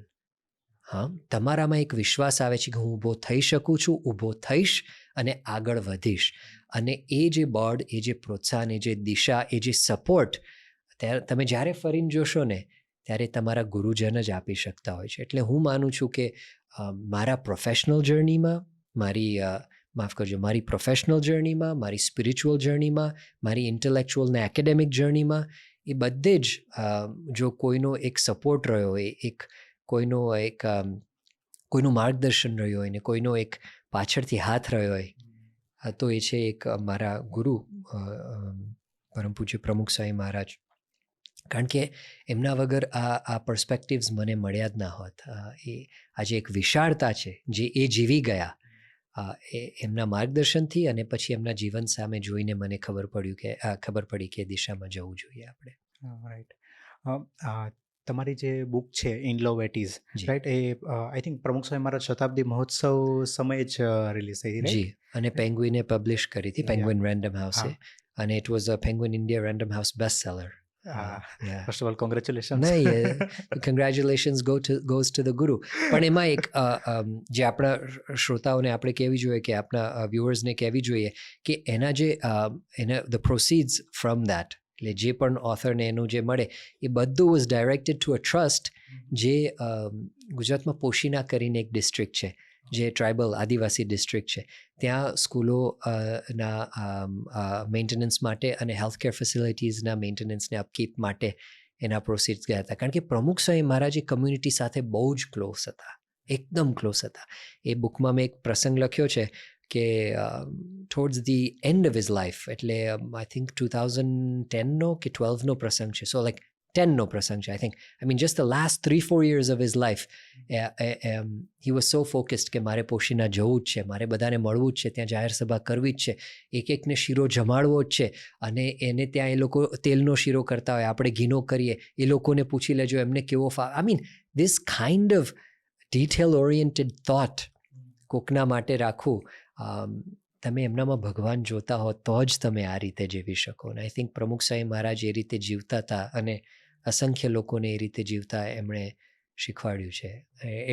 હા, તમારામાં એક વિશ્વાસ આવે છે કે હું ઊભો થઈ શકું છું, ઊભો થઈશ અને આગળ વધીશ, અને એ જે બળ, એ જે પ્રોત્સાહન, એ જે દિશા, એ જે સપોર્ટ ત્યારે તમે જ્યારે ફરીને જોશો ને, ત્યારે તમારા ગુરુજન જ આપી શકતા હોય છે. એટલે હું માનું છું કે મારા પ્રોફેશનલ જર્નીમાં, મારી પ્રોફેશનલ જર્નીમાં, મારી સ્પિરિચ્યુઅલ જર્નીમાં, મારી ઇન્ટેલેક્ચ્યુઅલ ને એકેડેમિક જર્નીમાં, એ બધે જ જો કોઈનો એક સપોર્ટ રહ્યો હોય, કોઈનું માર્ગદર્શન રહ્યું હોય, ને કોઈનો એક પાછળથી હાથ રહ્યો હોય, તો એ છે એક મારા ગુરુ પરમ પૂજ્ય પ્રમુખ સ્વામી મહારાજ. કારણ કે એમના વગર આ પર્સપેક્ટિવ્સ મને મળ્યા જ ના હોત. એ આજે એક વિશાળતા છે જે એ જીવી ગયા, એ એમના માર્ગદર્શનથી અને પછી એમના જીવન સામે જોઈને મને ખબર પડી કે દિશામાં જવું જોઈએ આપણે. રાઈટ. તમારી જે બુક છે in love at ease, right, એ આઈ થિંક પ્રમુખ સ્વામી મહારાજ શતાબ્દી મહોત્સવ સમયે જ રિલીઝ થઈ હતી. જી, અને પેંગ્વિને પબ્લિશ કરી હતી, પેંગ્વિન રેન્ડમ હાઉસે, અને it was a penguin India random house best seller. First of all congratulations. નહીં, કંગ્રેચ્યુલેશન્સ ગોઝ ટુ ધ ગુરુ. પણ એમાં એક જે આપણા શ્રોતાઓને આપણે કહેવી જોઈએ, કે આપણા વ્યુઅર્સને કહેવી જોઈએ કે એના ધ પ્રોસીડ્સ ફ્રોમ દેટ, એટલે જે પણ ઓથરને એનું જે મળે એ બધું was directed to a trust જે ગુજરાતમાં પોશીના કરીને એક ડિસ્ટ્રિક્ટ છે, જે ટ્રાઇબલ આદિવાસી ડિસ્ટ્રિક્ટ છે. ત્યાં સ્કૂલો ના મેન્ટેનન્સ માટે અને હેલ્થકેર ફેસિલિટીઝના મેન્ટેનન્સને અપકીપ માટે એના પ્રોસીડ્સ ગયા હતા. કારણ કે પ્રમુખ સ્વામી મહારાજ એ કમ્યુનિટી સાથે બહુ જ ક્લોઝ હતા, એકદમ ક્લોઝ હતા. એ બુકમાં મેં એક પ્રસંગ લખ્યો છે કે towards the end of his life, એટલે આઈ થિંક 2010નો કે 12નો પ્રસંગ છે, સો લાઈક 10નો પ્રસંગ છે I think. I mean just the last 3-4 years of his life he was so focused કે મારે પોશીના જવું જ છે, મારે બધાને મળવું જ છે, ત્યાં જાહેર સભા કરવી જ છે, એક એકને શીરો જમાડવો જ છે, અને એને ત્યાં એ લોકો તેલનો શીરો કરતા હોય, આપણે ઘીનો કરીએ, એ લોકોને પૂછી લેજો એમને કેવો I mean this kind of detail oriented thought કોકના માટે રાખવું. તમે એમનામાં ભગવાન જોતા હો તો જ તમે આ રીતે જીવી શકો. અને આઈ થિંક પ્રમુખ સ્વામી મહારાજ એ રીતે જીવતા હતા, અને અસંખ્ય લોકોને એ રીતે જીવતા એમણે શીખવાડ્યું છે.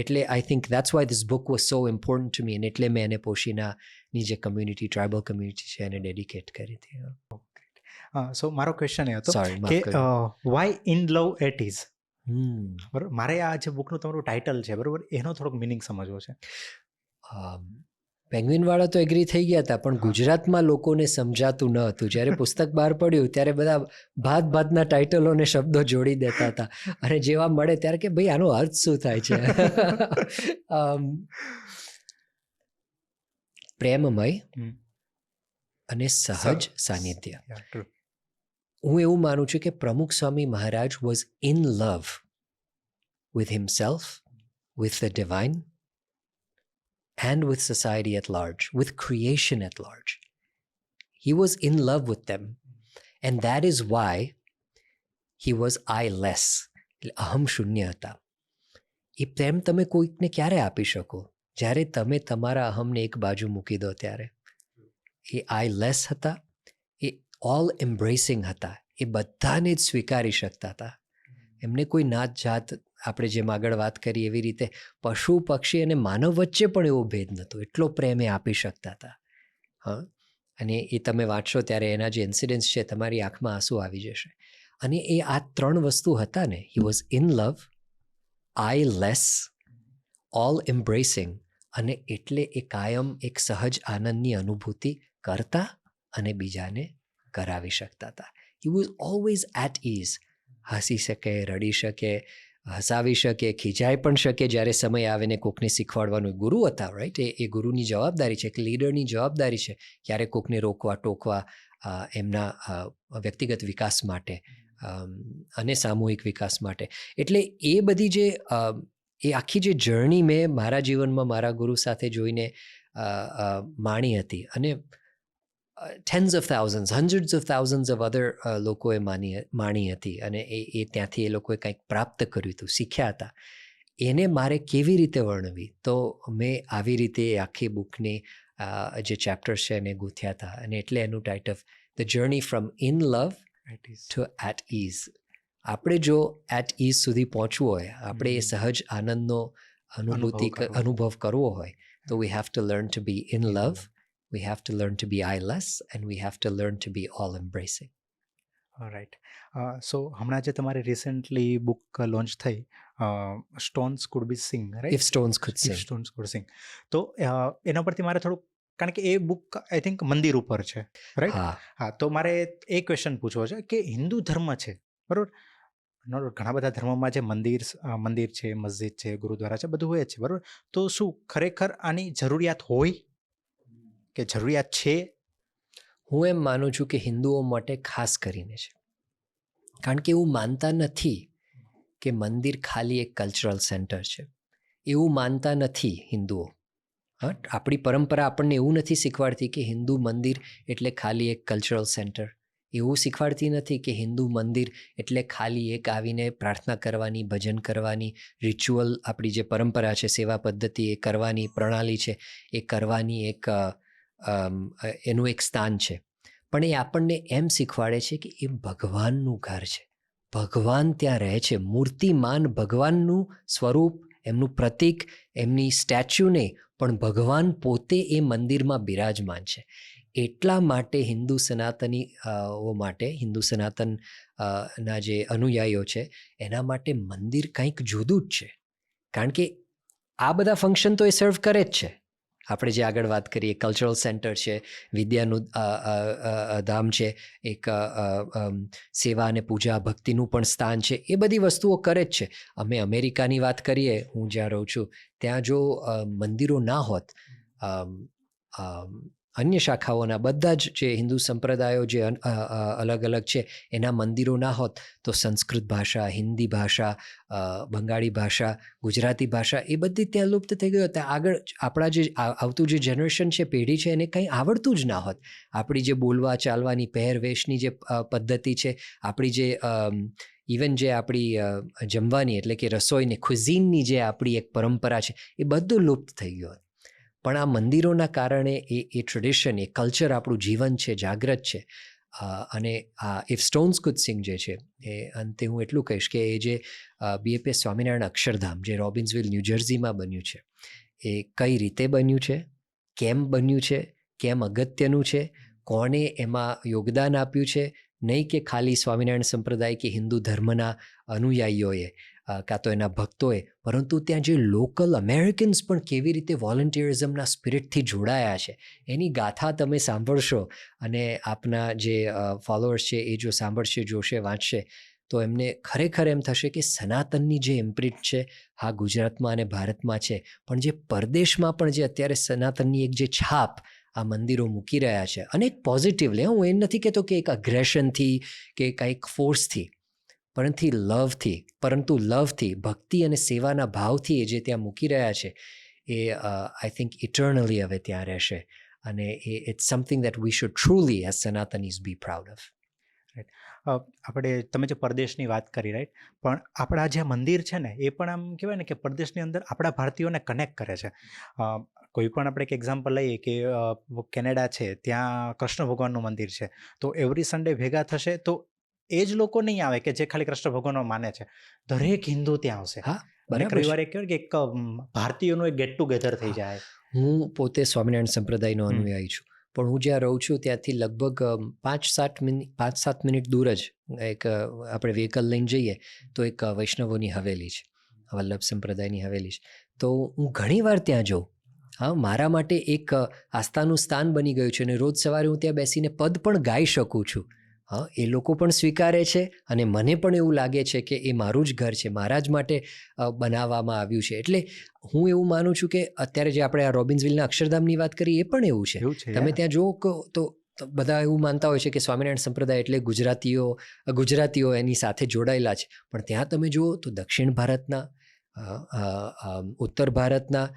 એટલે I think that's why this book was so important to me, અને એટલે મેં એને પોશીનાની જે કમ્યુનિટી, ટ્રાઇબલ કમ્યુનિટી છે, એને ડેડિકેટ કરી હતી. સો મારો ક્વેશ્ચન એ હતો સોરી, કે માફ કરજો. Why in love at ease, બરાબર, મારે આ જે બુકનું તમારું ટાઇટલ છે, બરાબર, એનો થોડોક મિનિંગ સમજવો છે. પેંગ્વિનવાળા તો એગ્રી થઈ ગયા હતા, પણ ગુજરાતમાં લોકોને સમજાતું ન હતું. જ્યારે પુસ્તક બહાર પડ્યું ત્યારે બધા ભાતના ટાઇટલોને શબ્દો જોડી દેતા હતા, અને જેવા મળે ત્યારે કે ભાઈ આનો અર્થ શું થાય છે. પ્રેમમય અને સહજ સાનિધ્ય. હું એવું માનું છું કે Pramukh Swami Maharaj was in love with himself, with the divine, and with society at large, with creation at large. He was in love with them. And that is why he was I-less. અહમ શૂન્ય હતા. એ પ્રેમ તમે કોઈકને ક્યારે આપી શકો? જ્યારે તમે તમારા અહમને એક બાજુ મૂકી દો ત્યારે. એ I-less હતા, એ ઓલ એમ્બ્રેસિંગ હતા, એ બધાને જ સ્વીકારી શકતા હતા. એમને કોઈ નાત જાત, આપણે જેમ આગળ વાત કરી એવી રીતે પશુ પક્ષી અને માનવ વચ્ચે પણ એવો ભેદ નહોતો, એટલો પ્રેમ એ આપી શકતા હતા. હા, અને એ તમે વાંચશો ત્યારે એના જે ઇન્સિડન્ટ્સ છે, તમારી આંખમાં આંસુ આવી જશે. અને એ આ 3 વસ્તુ હતા ને, he was in love, I-less, all embracing, અને એટલે એ કાયમ એક સહજ આનંદની અનુભૂતિ કરતા અને બીજાને કરાવી શકતા હતા. He was always at ease. હસી શકે, રડી શકે, હસાવી શકે, ખીજાઈ પણ શકે જ્યારે સમય આવે ને કોકને શીખવાડવાનું. ગુરુ હતા, રાઈટ, એ ગુરુની જવાબદારી છે, એક લીડરની જવાબદારી છે ક્યારે કોકને રોકવા ટોકવા, એમના વ્યક્તિગત વિકાસ માટે અને સામૂહિક વિકાસ માટે. એટલે એ બધી જે એ આખી જે જર્ની મેં મારા જીવનમાં મારા ગુરુ સાથે જોઈને માણી હતી, અને tens of thousands, hundreds of thousands of other લોકોએ માણી હતી, અને એ ત્યાંથી એ લોકોએ કંઈક પ્રાપ્ત કર્યું હતું, શીખ્યા હતા. એને મારે કેવી રીતે વર્ણવી, તો મેં આવી રીતે આખી બુકની જે ચેપ્ટર્સ છે એને ગૂંથ્યા હતા. અને એટલે એનું title the journey from in love to at ease. આપણે જો એટ ઇઝ સુધી પહોંચવું હોય, આપણે એ સહજ આનંદનો અનુભવ કરવો હોય, તો we have to learn to B in love, we have to learn to be I-less, and we have to learn to be all-embracing. Right. So હમણાં જે તમારી રિસેન્ટલી બુક લોન્ચ થઈ, stones could be sing, right, If stones could If sing. Stones Could Sing. તો એના પરથી મારે થોડુંક, કારણ કે એ બુક આઈ થિંક મંદિર ઉપર છે, રાઈટ. હા, તો મારે એ ક્વેશ્ચન પૂછવો છે કે હિન્દુ ધર્મ છે, બરાબર, ઘણા બધા ધર્મોમાં જે મંદિર છે, મસ્જિદ છે, ગુરુદ્વારા છે, બધું હોય જ છે, બરાબર. તો શું ખરેખર આની જરૂરિયાત હોય કે જરૂરિયાત છે? હું એમ માનું છું કે હિન્દુઓ માટે ખાસ કરીને છે, કારણ કે એવું માનતા નથી કે મંદિર ખાલી એક કલ્ચરલ સેન્ટર છે. એવું માનતા નથી હિન્દુઓ. હા, આપણી પરંપરા આપણને એવું નથી શીખવાડતી કે હિન્દુ મંદિર એટલે ખાલી એક કલ્ચરલ સેન્ટર. એવું શીખવાડતી નથી કે હિન્દુ મંદિર એટલે ખાલી એક આવીને પ્રાર્થના કરવાની, ભજન કરવાની, રિચ્યુઅલ આપણી જે પરંપરા છે, સેવા પદ્ધતિ એ કરવાની, પ્રણાલી છે એ કરવાની એનું એક સ્થાન છે. પણ એ આપણને એમ શીખવાડે છે કે એ ભગવાનનું ઘર છે, ભગવાન ત્યાં રહે છે. મૂર્તિમાન ભગવાનનું સ્વરૂપ, એમનું પ્રતીક, એમની સ્ટેચ્યુને પણ ભગવાન પોતે એ મંદિરમાં બિરાજમાન છે. એટલા માટે હિન્દુ સનાતનીઓ માટે, હિન્દુ સનાતન ના જે અનુયાયીઓ છે એના માટે મંદિર કંઈક જુદું જ છે. કારણ કે આ બધા ફંક્શન તો એ સર્વ કરે જ છે. આપણે જે આગળ વાત કરીએ, કલ્ચરલ સેન્ટર છે, વિદ્યાનું ધામ છે, એક સેવા અને પૂજા ભક્તિનું પણ સ્થાન છે, એ બધી વસ્તુઓ કરે જ છે. અમે અમેરિકાની વાત કરીએ, હું જ્યાં રહું છું ત્યાં જો મંદિરો ના હોત, અન્ય શાખાઓના બધા જ જે હિન્દુ સંપ્રદાયો જે અલગ અલગ છે એના મંદિરો ના હોત તો સંસ્કૃત ભાષા, હિન્દી ભાષા, બંગાળી ભાષા, ગુજરાતી ભાષા એ બધી ત્યાં લુપ્ત થઈ ગઈ હોત. આગળ આપણા જે આવતું જે જનરેશન છે, પેઢી છે, એને કંઈ આવડતું જ ના હોત. આપણી જે બોલવા ચાલવાની, પહેરવેશની જે પદ્ધતિ છે, આપણી જે ઇવન જે આપણી જમવાની એટલે કે રસોઈને ક્વિઝીનની જે આપણી એક પરંપરા છે એ બધું લુપ્ત થઈ ગયું હોત. પણ આ મંદિરોના કારણે એ ટ્રેડિશન, એ કલ્ચર આપણું જીવન છે, જાગ્રત છે. અને આ ઇફ સ્ટોન્સ કુડ સિંગ જે છે એ અંતે હું એટલું કહીશ કે એ જે BAPS સ્વામિનારાયણ અક્ષરધામ જે રોબિન્સવિલ, ન્યૂજર્સીમાં બન્યું છે, એ કઈ રીતે બન્યું છે, કેમ બન્યું છે, કેમ અગત્યનું છે, કોણે એમાં યોગદાન આપ્યું છે, નહીં કે ખાલી સ્વામિનારાયણ સંપ્રદાય કે હિન્દુ ધર્મના અનુયાયીઓએ કાં તો એના ભક્તોએ, પરંતુ ત્યાં જે લોકલ અમેરિકન્સ પણ કેવી રીતે વોલન્ટિયરિઝમના સ્પિરિટથી જોડાયા છે એની ગાથા તમે સાંભળશો અને આપના જે ફોલોઅર્સ છે એ જો સાંભળશે, જોશે, વાંચશે તો એમને ખરેખર એમ થશે કે સનાતનની જે ઇમ્પ્રિન્ટ છે, હા ગુજરાતમાં અને ભારતમાં છે, પણ જે પરદેશમાં પણ જે અત્યારે સનાતનની એક જે છાપ આ મંદિરો મૂકી રહ્યા છે, અને એક પોઝિટિવલી, હું એમ નથી કહેતો કે એક અગ્રેશનથી કે કંઈક ફોર્સથી, પરંતુ લવથી, ભક્તિ અને સેવાના ભાવથી એ જે ત્યાં મૂકી રહ્યા છે એ આઈ થિંક ઇટર્નલી હવે ત્યાં રહેશે. અને it's something that we should truly as Sanatanis be proud of. આપણે, તમે જે પરદેશની વાત કરી, રાઈટ, પણ આપણા જે મંદિર છે ને એ પણ આમ કહેવાય ને કે પરદેશની અંદર આપણા ભારતીયોને કનેક્ટ કરે છે. કોઈ પણ આપણે એક એક્ઝામ્પલ લઈએ કે કેનેડા છે, ત્યાં કૃષ્ણ ભગવાનનું મંદિર છે, તો એવરી સન્ડે ભેગા થશે તો એ જ લોકો નહીં આવે કે જે ખાલી કૃષ્ણ ભગવાનનો માને છે, દરેક હિન્દુ ત્યાં આવશે. હા, અને બરાબર. રવિવારે કહેવાય કે એક ભારતીયોનું એક ગેટ ટુગેધર થઈ જાય. હું પોતે સ્વામિનારાયણ સંપ્રદાયનો અનુયાયી છું, પણ હું જ્યાં રહું છું ત્યાંથી લગભગ 5-7 મિનિટ દૂર જ એક આપણે વ્હીકલ લઈને જઈએ તો એક વૈષ્ણવોની હવેલી છે, વલ્લભ સંપ્રદાયની હવેલી છે. તો હું ઘણીવાર ત્યાં જાઉં. હા, મારા માટે એક આસ્થાનું સ્થાન બની ગયું છે અને રોજ સવારે હું ત્યાં બેસીને પદ પણ ગાઈ શકું છું. હા, એ લોકો પણ સ્વીકારે છે અને મને પણ એવું લાગે છે કે એ મારું જ ઘર છે, મારા જ માટે બનાવવામાં આવ્યું છે. એટલે હું એવું માનું છું કે અત્યારે જે આપણે આ રોબિન્સવિલના અક્ષરધામની વાત કરી એ પણ એવું છે. તમે ત્યાં જુઓ તો બધા એવું માનતા હોય છે કે સ્વામિનારાયણ સંપ્રદાય એટલે ગુજરાતીઓ એની સાથે જોડાયેલા છે, પણ ત્યાં તમે જુઓ તો દક્ષિણ ભારતના, ઉત્તર ભારતના,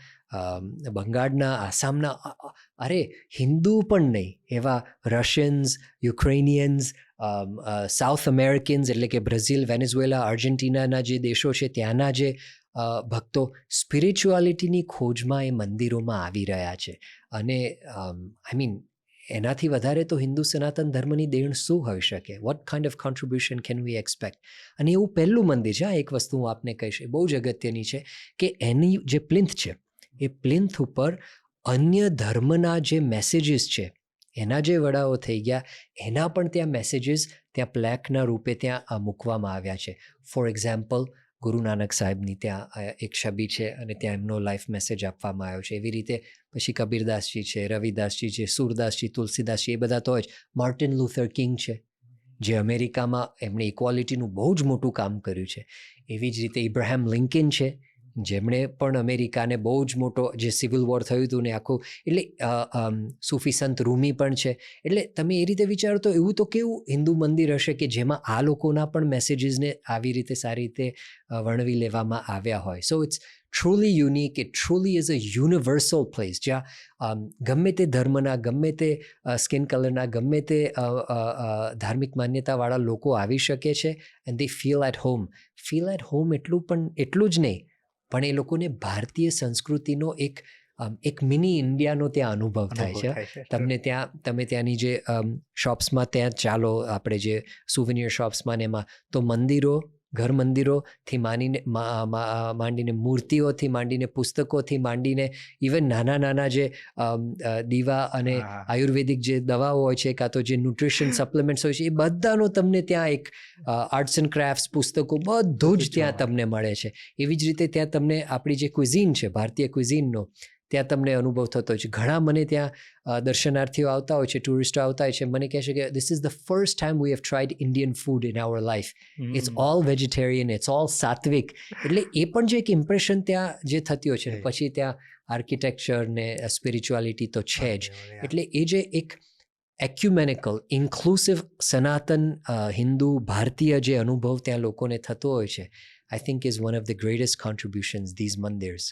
બંગાળના, આસામના, અરે હિન્દુ પણ નહીં એવા રશિયન્સ, યુક્રેનિયન્સ, સાઉથ અમેરિકન્સ એટલે કે બ્રાઝિલ, વેનેઝુએલા, આર્જેન્ટિનાના જે દેશો છે ત્યાંના જે ભક્તો સ્પિરિચ્યુઆલિટીની ખોજમાં એ મંદિરોમાં આવી રહ્યા છે. અને આઈ મીન એનાથી વધારે તો હિન્દુ સનાતન ધર્મની દેણ શું હોઈ શકે? What kind of contribution can we expect? અને એવું પહેલું મંદિર છે. એક વસ્તુ હું આપને કહીશ, એ બહુ જ અગત્યની છે કે એની જે પ્લિન્થ છે એ પ્લિન્થ ઉપર અન્ય ધર્મના જે મેસેજીસ છે, એના જે વડાઓ થઈ ગયા એના પણ ત્યાં મેસેજીસ ત્યાં પ્લેકના રૂપે ત્યાં મૂકવામાં આવ્યા છે. ફોર એક્ઝામ્પલ, ગુરુ નાનક સાહેબની ત્યાં એક છબી છે અને ત્યાં એમનો લાઈફ મેસેજ આપવામાં આવ્યો છે. એવી રીતે પછી કબીરદાસજી છે, રવિદાસજી છે, સુરદાસજી, તુલસીદાસજી, એ બધા તો જ. માર્ટિન લુથર કિંગ છે જે અમેરિકામાં એમણે ઇક્વાલિટીનું બહુ જ મોટું કામ કર્યું છે. એવી જ રીતે ઇબ્રાહિમ લિંકન છે જેમણે પણ અમેરિકાને બહુ જ મોટો જે સિવિલ વોર થયું હતું ને આખું, એટલે સૂફી સંત રૂમી પણ છે. એટલે તમે એ રીતે વિચારો તો એવું તો કેવું હિન્દુ મંદિર હશે કે જેમાં આ લોકોના પણ મેસેજીસને આવી રીતે સારી રીતે વર્ણવી લેવામાં આવ્યા હોય. So it's truly unique. It truly is a universal place જ્યાં ગમે તે ધર્મના, ગમે તે સ્કિન કલરના, ગમે તે ધાર્મિક માન્યતાવાળા લોકો આવી શકે છે and they feel at home. Feel at home એટલું જ નહીં, પણ એ લોકોને ભારતીય સંસ્કૃતિનો એક મિની ઇન્ડિયાનો ત્યાં અનુભવ થાય છે. તમે ત્યાંની જે શોપ્સમાં ત્યાં ચાલો, આપણે જે સુવેનિયર શોપ્સમાં ને એમાં તો મંદિરો, ઘર મંદિરોથી માંડીને મૂર્તિઓથી માંડીને પુસ્તકોથી માંડીને ઇવન નાના જે દીવા અને આયુર્વેદિક જે દવાઓ હોય છે, કાં તો જે ન્યુટ્રિશન સપ્લિમેન્ટ્સ હોય છે, એ બધાનો તમને ત્યાં એક આર્ટ્સ એન્ડ ક્રાફ્ટ્સ, પુસ્તકો બધું જ ત્યાં તમને મળે છે. એવી જ રીતે ત્યાં તમને આપણી જે ક્વિઝીન છે, ભારતીય ક્વિઝીનનો, ત્યાં તમને અનુભવ થતો હોય છે. ઘણા મને ત્યાં દર્શનાર્થીઓ આવતા હોય છે, ટુરિસ્ટો આવતા હોય છે, મને કહે છે કે this is the first time we have tried Indian food in our life. It's all vegetarian, it's all sattvic. એટલે એ પણ જે એક ઇમ્પ્રેશન ત્યાં જે થતી હોય છે. પછી ત્યાં આર્કિટેક્ચર ને સ્પિરિચ્યુઆલિટી તો છે જ. એટલે એ જે એક એક્યુમેનિકલ, ઇન્ક્લુસિવ, સનાતન હિન્દુ ભારતીય જે અનુભવ ત્યાં લોકોને થતો હોય છે, I think is one of the greatest contributions these mandirs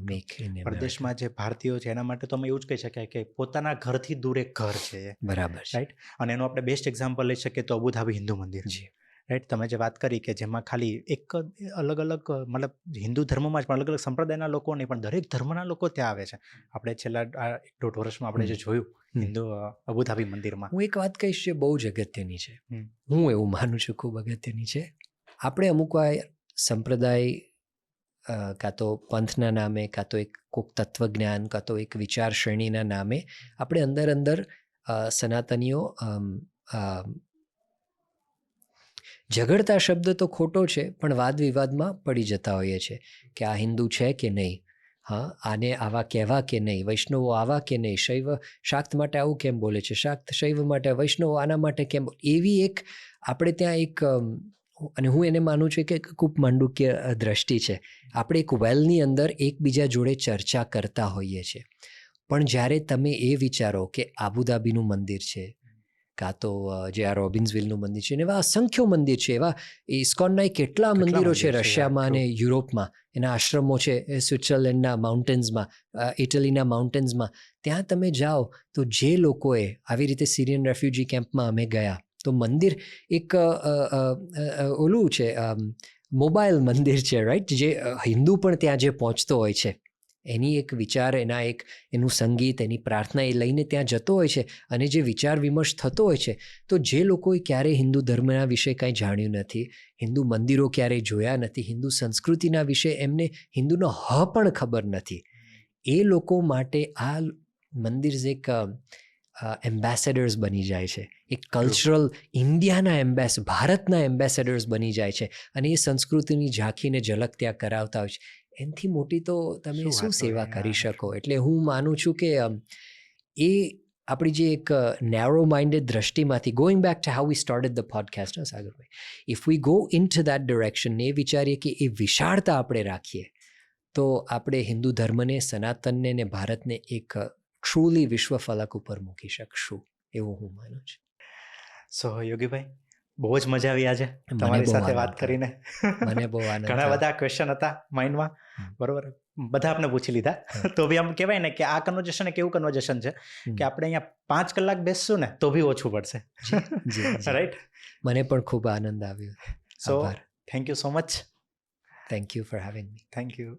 make in America. પરદેશમાં જે ભારતીયો છે એના માટે તો અમે એવું જ કહી શકાય કે પોતાના ઘરથી દૂર એક ઘર છે. બરાબર છે, રાઈટ. અને એનું આપણે બેસ્ટ એક્ઝામ્પલ લઈ શકીએ તો અબુધાબી હિન્દુ મંદિર છે. રાઈટ. તમે જે વાત કરી કે જેમાં ખાલી એક અલગ અલગ, મતલબ હિન્દુ ધર્મમાં જ પણ અલગ અલગ સંપ્રદાયના લોકો નહીં, પણ દરેક ધર્મના લોકો ત્યાં આવે છે. આપણે છેલ્લા 1.5 વર્ષમાં આપણે જે જોયું હિન્દુ અબુધાબી મંદિરમાં, હું એક વાત કહીશ જે બહુ જ અગત્યની છે. હું એવું માનું છું ખૂબ અગત્યની છે. આપણે અમુક સંપ્રદાય કાં તો પંથના નામે, કાં તો એક કોઈક તત્વજ્ઞાન, કાં તો એક વિચાર શ્રેણીના નામે આપણે અંદર સનાતનીઓ ઝઘડતા શબ્દ તો ખોટો છે, પણ વાદ વિવાદમાં પડી જતા હોઈએ છીએ કે આ હિન્દુ છે કે નહીં, આને આવા કહેવા કે નહીં, વૈષ્ણવો આવા કે નહીં, શૈવ શાક્ત માટે આવું કેમ બોલે છે, શાક્ત શૈવ માટે, વૈષ્ણવો આના માટે કેમ, એવી એક આપણે ત્યાં એક, અને હું એને માનું છું કે ખૂબ માંડુક્ય દ્રષ્ટિ છે. આપણે એક વેલની અંદર એકબીજા જોડે ચર્ચા કરતા હોઈએ છીએ. પણ જ્યારે તમે એ વિચારો કે આબુધાબીનું મંદિર છે, કાં તો જે આ રોબિન્સવિલનું મંદિર છે, એવા અસંખ્ય મંદિર છે, એવા ઇસ્કોનના કેટલા મંદિરો છે રશિયામાં અને યુરોપમાં, એના આશ્રમો છે સ્વિટ્ઝરલેન્ડના માઉન્ટેન્સમાં, ઇટલીના માઉન્ટેન્સમાં. ત્યાં તમે જાઓ તો જે લોકોએ આવી રીતે સિરિયન રેફ્યુજી કેમ્પમાં અમે ગયા, તો મંદિર એક ઓલું છે, મોબાઈલ મંદિર છે, રાઈટ, જે હિન્દુ પણ ત્યાં જે પહોંચતો હોય છે, એની એક વિચાર, એનું સંગીત, એની પ્રાર્થના એ લઈને ત્યાં જતો હોય છે, અને જે વિચાર વિમર્શ થતો હોય છે. તો જે લોકોએ ક્યારેય હિન્દુ ધર્મના વિશે કાંઈ જાણ્યું નથી, હિન્દુ મંદિરો ક્યારેય જોયા નથી, હિન્દુ સંસ્કૃતિના વિશે એમને હિન્દુનો પણ ખબર નથી, એ લોકો માટે આ મંદિર એક એમ્બેસેડર્સ બની જાય છે, એક કલ્ચરલ ઇન્ડિયાના ભારતના એમ્બેસેડર્સ બની જાય છે, અને એ સંસ્કૃતિની ઝાંખીને ઝલક ત્યાં કરાવતા હોય છે. એનાથી મોટી તો તમે શું સેવા કરી શકો. એટલે હું માનું છું કે એ આપણી જે એક નેરો માઇન્ડેડ દ્રષ્ટિમાંથી, going back to how we started the podcast, Sagarbhai, if we go into that direction, એ વિચારીએ કે એ વિશાળતા આપણે રાખીએ, તો આપણે હિન્દુ ધર્મને, સનાતનને ને ભારતને એક ટ્રુલી વિશ્વ ફલક ઉપર મૂકી શકશું, એવું હું માનું છું. સો યોગીભાઈ, બહુ જ મજા આવી આજે તમારી સાથે વાત કરીને. મને બહુ આનંદ. ઘણા બધા ક્વેશ્ચન હતા માઇન્ડમાં, બરોબર, બધા આપણે પૂછી લીધા. તો બી આમ કહેવાય ને કે આ કન્વર્ઝેશન એક એવું કન્વર્ઝેશન છે કે આપણે અહીંયા 5 કલાક બેસશું ને તો બી ઓછું પડશે. રાઈટ. મને પણ ખૂબ આનંદ આવ્યો. So thank you so much. Thank you for having me. Thank you.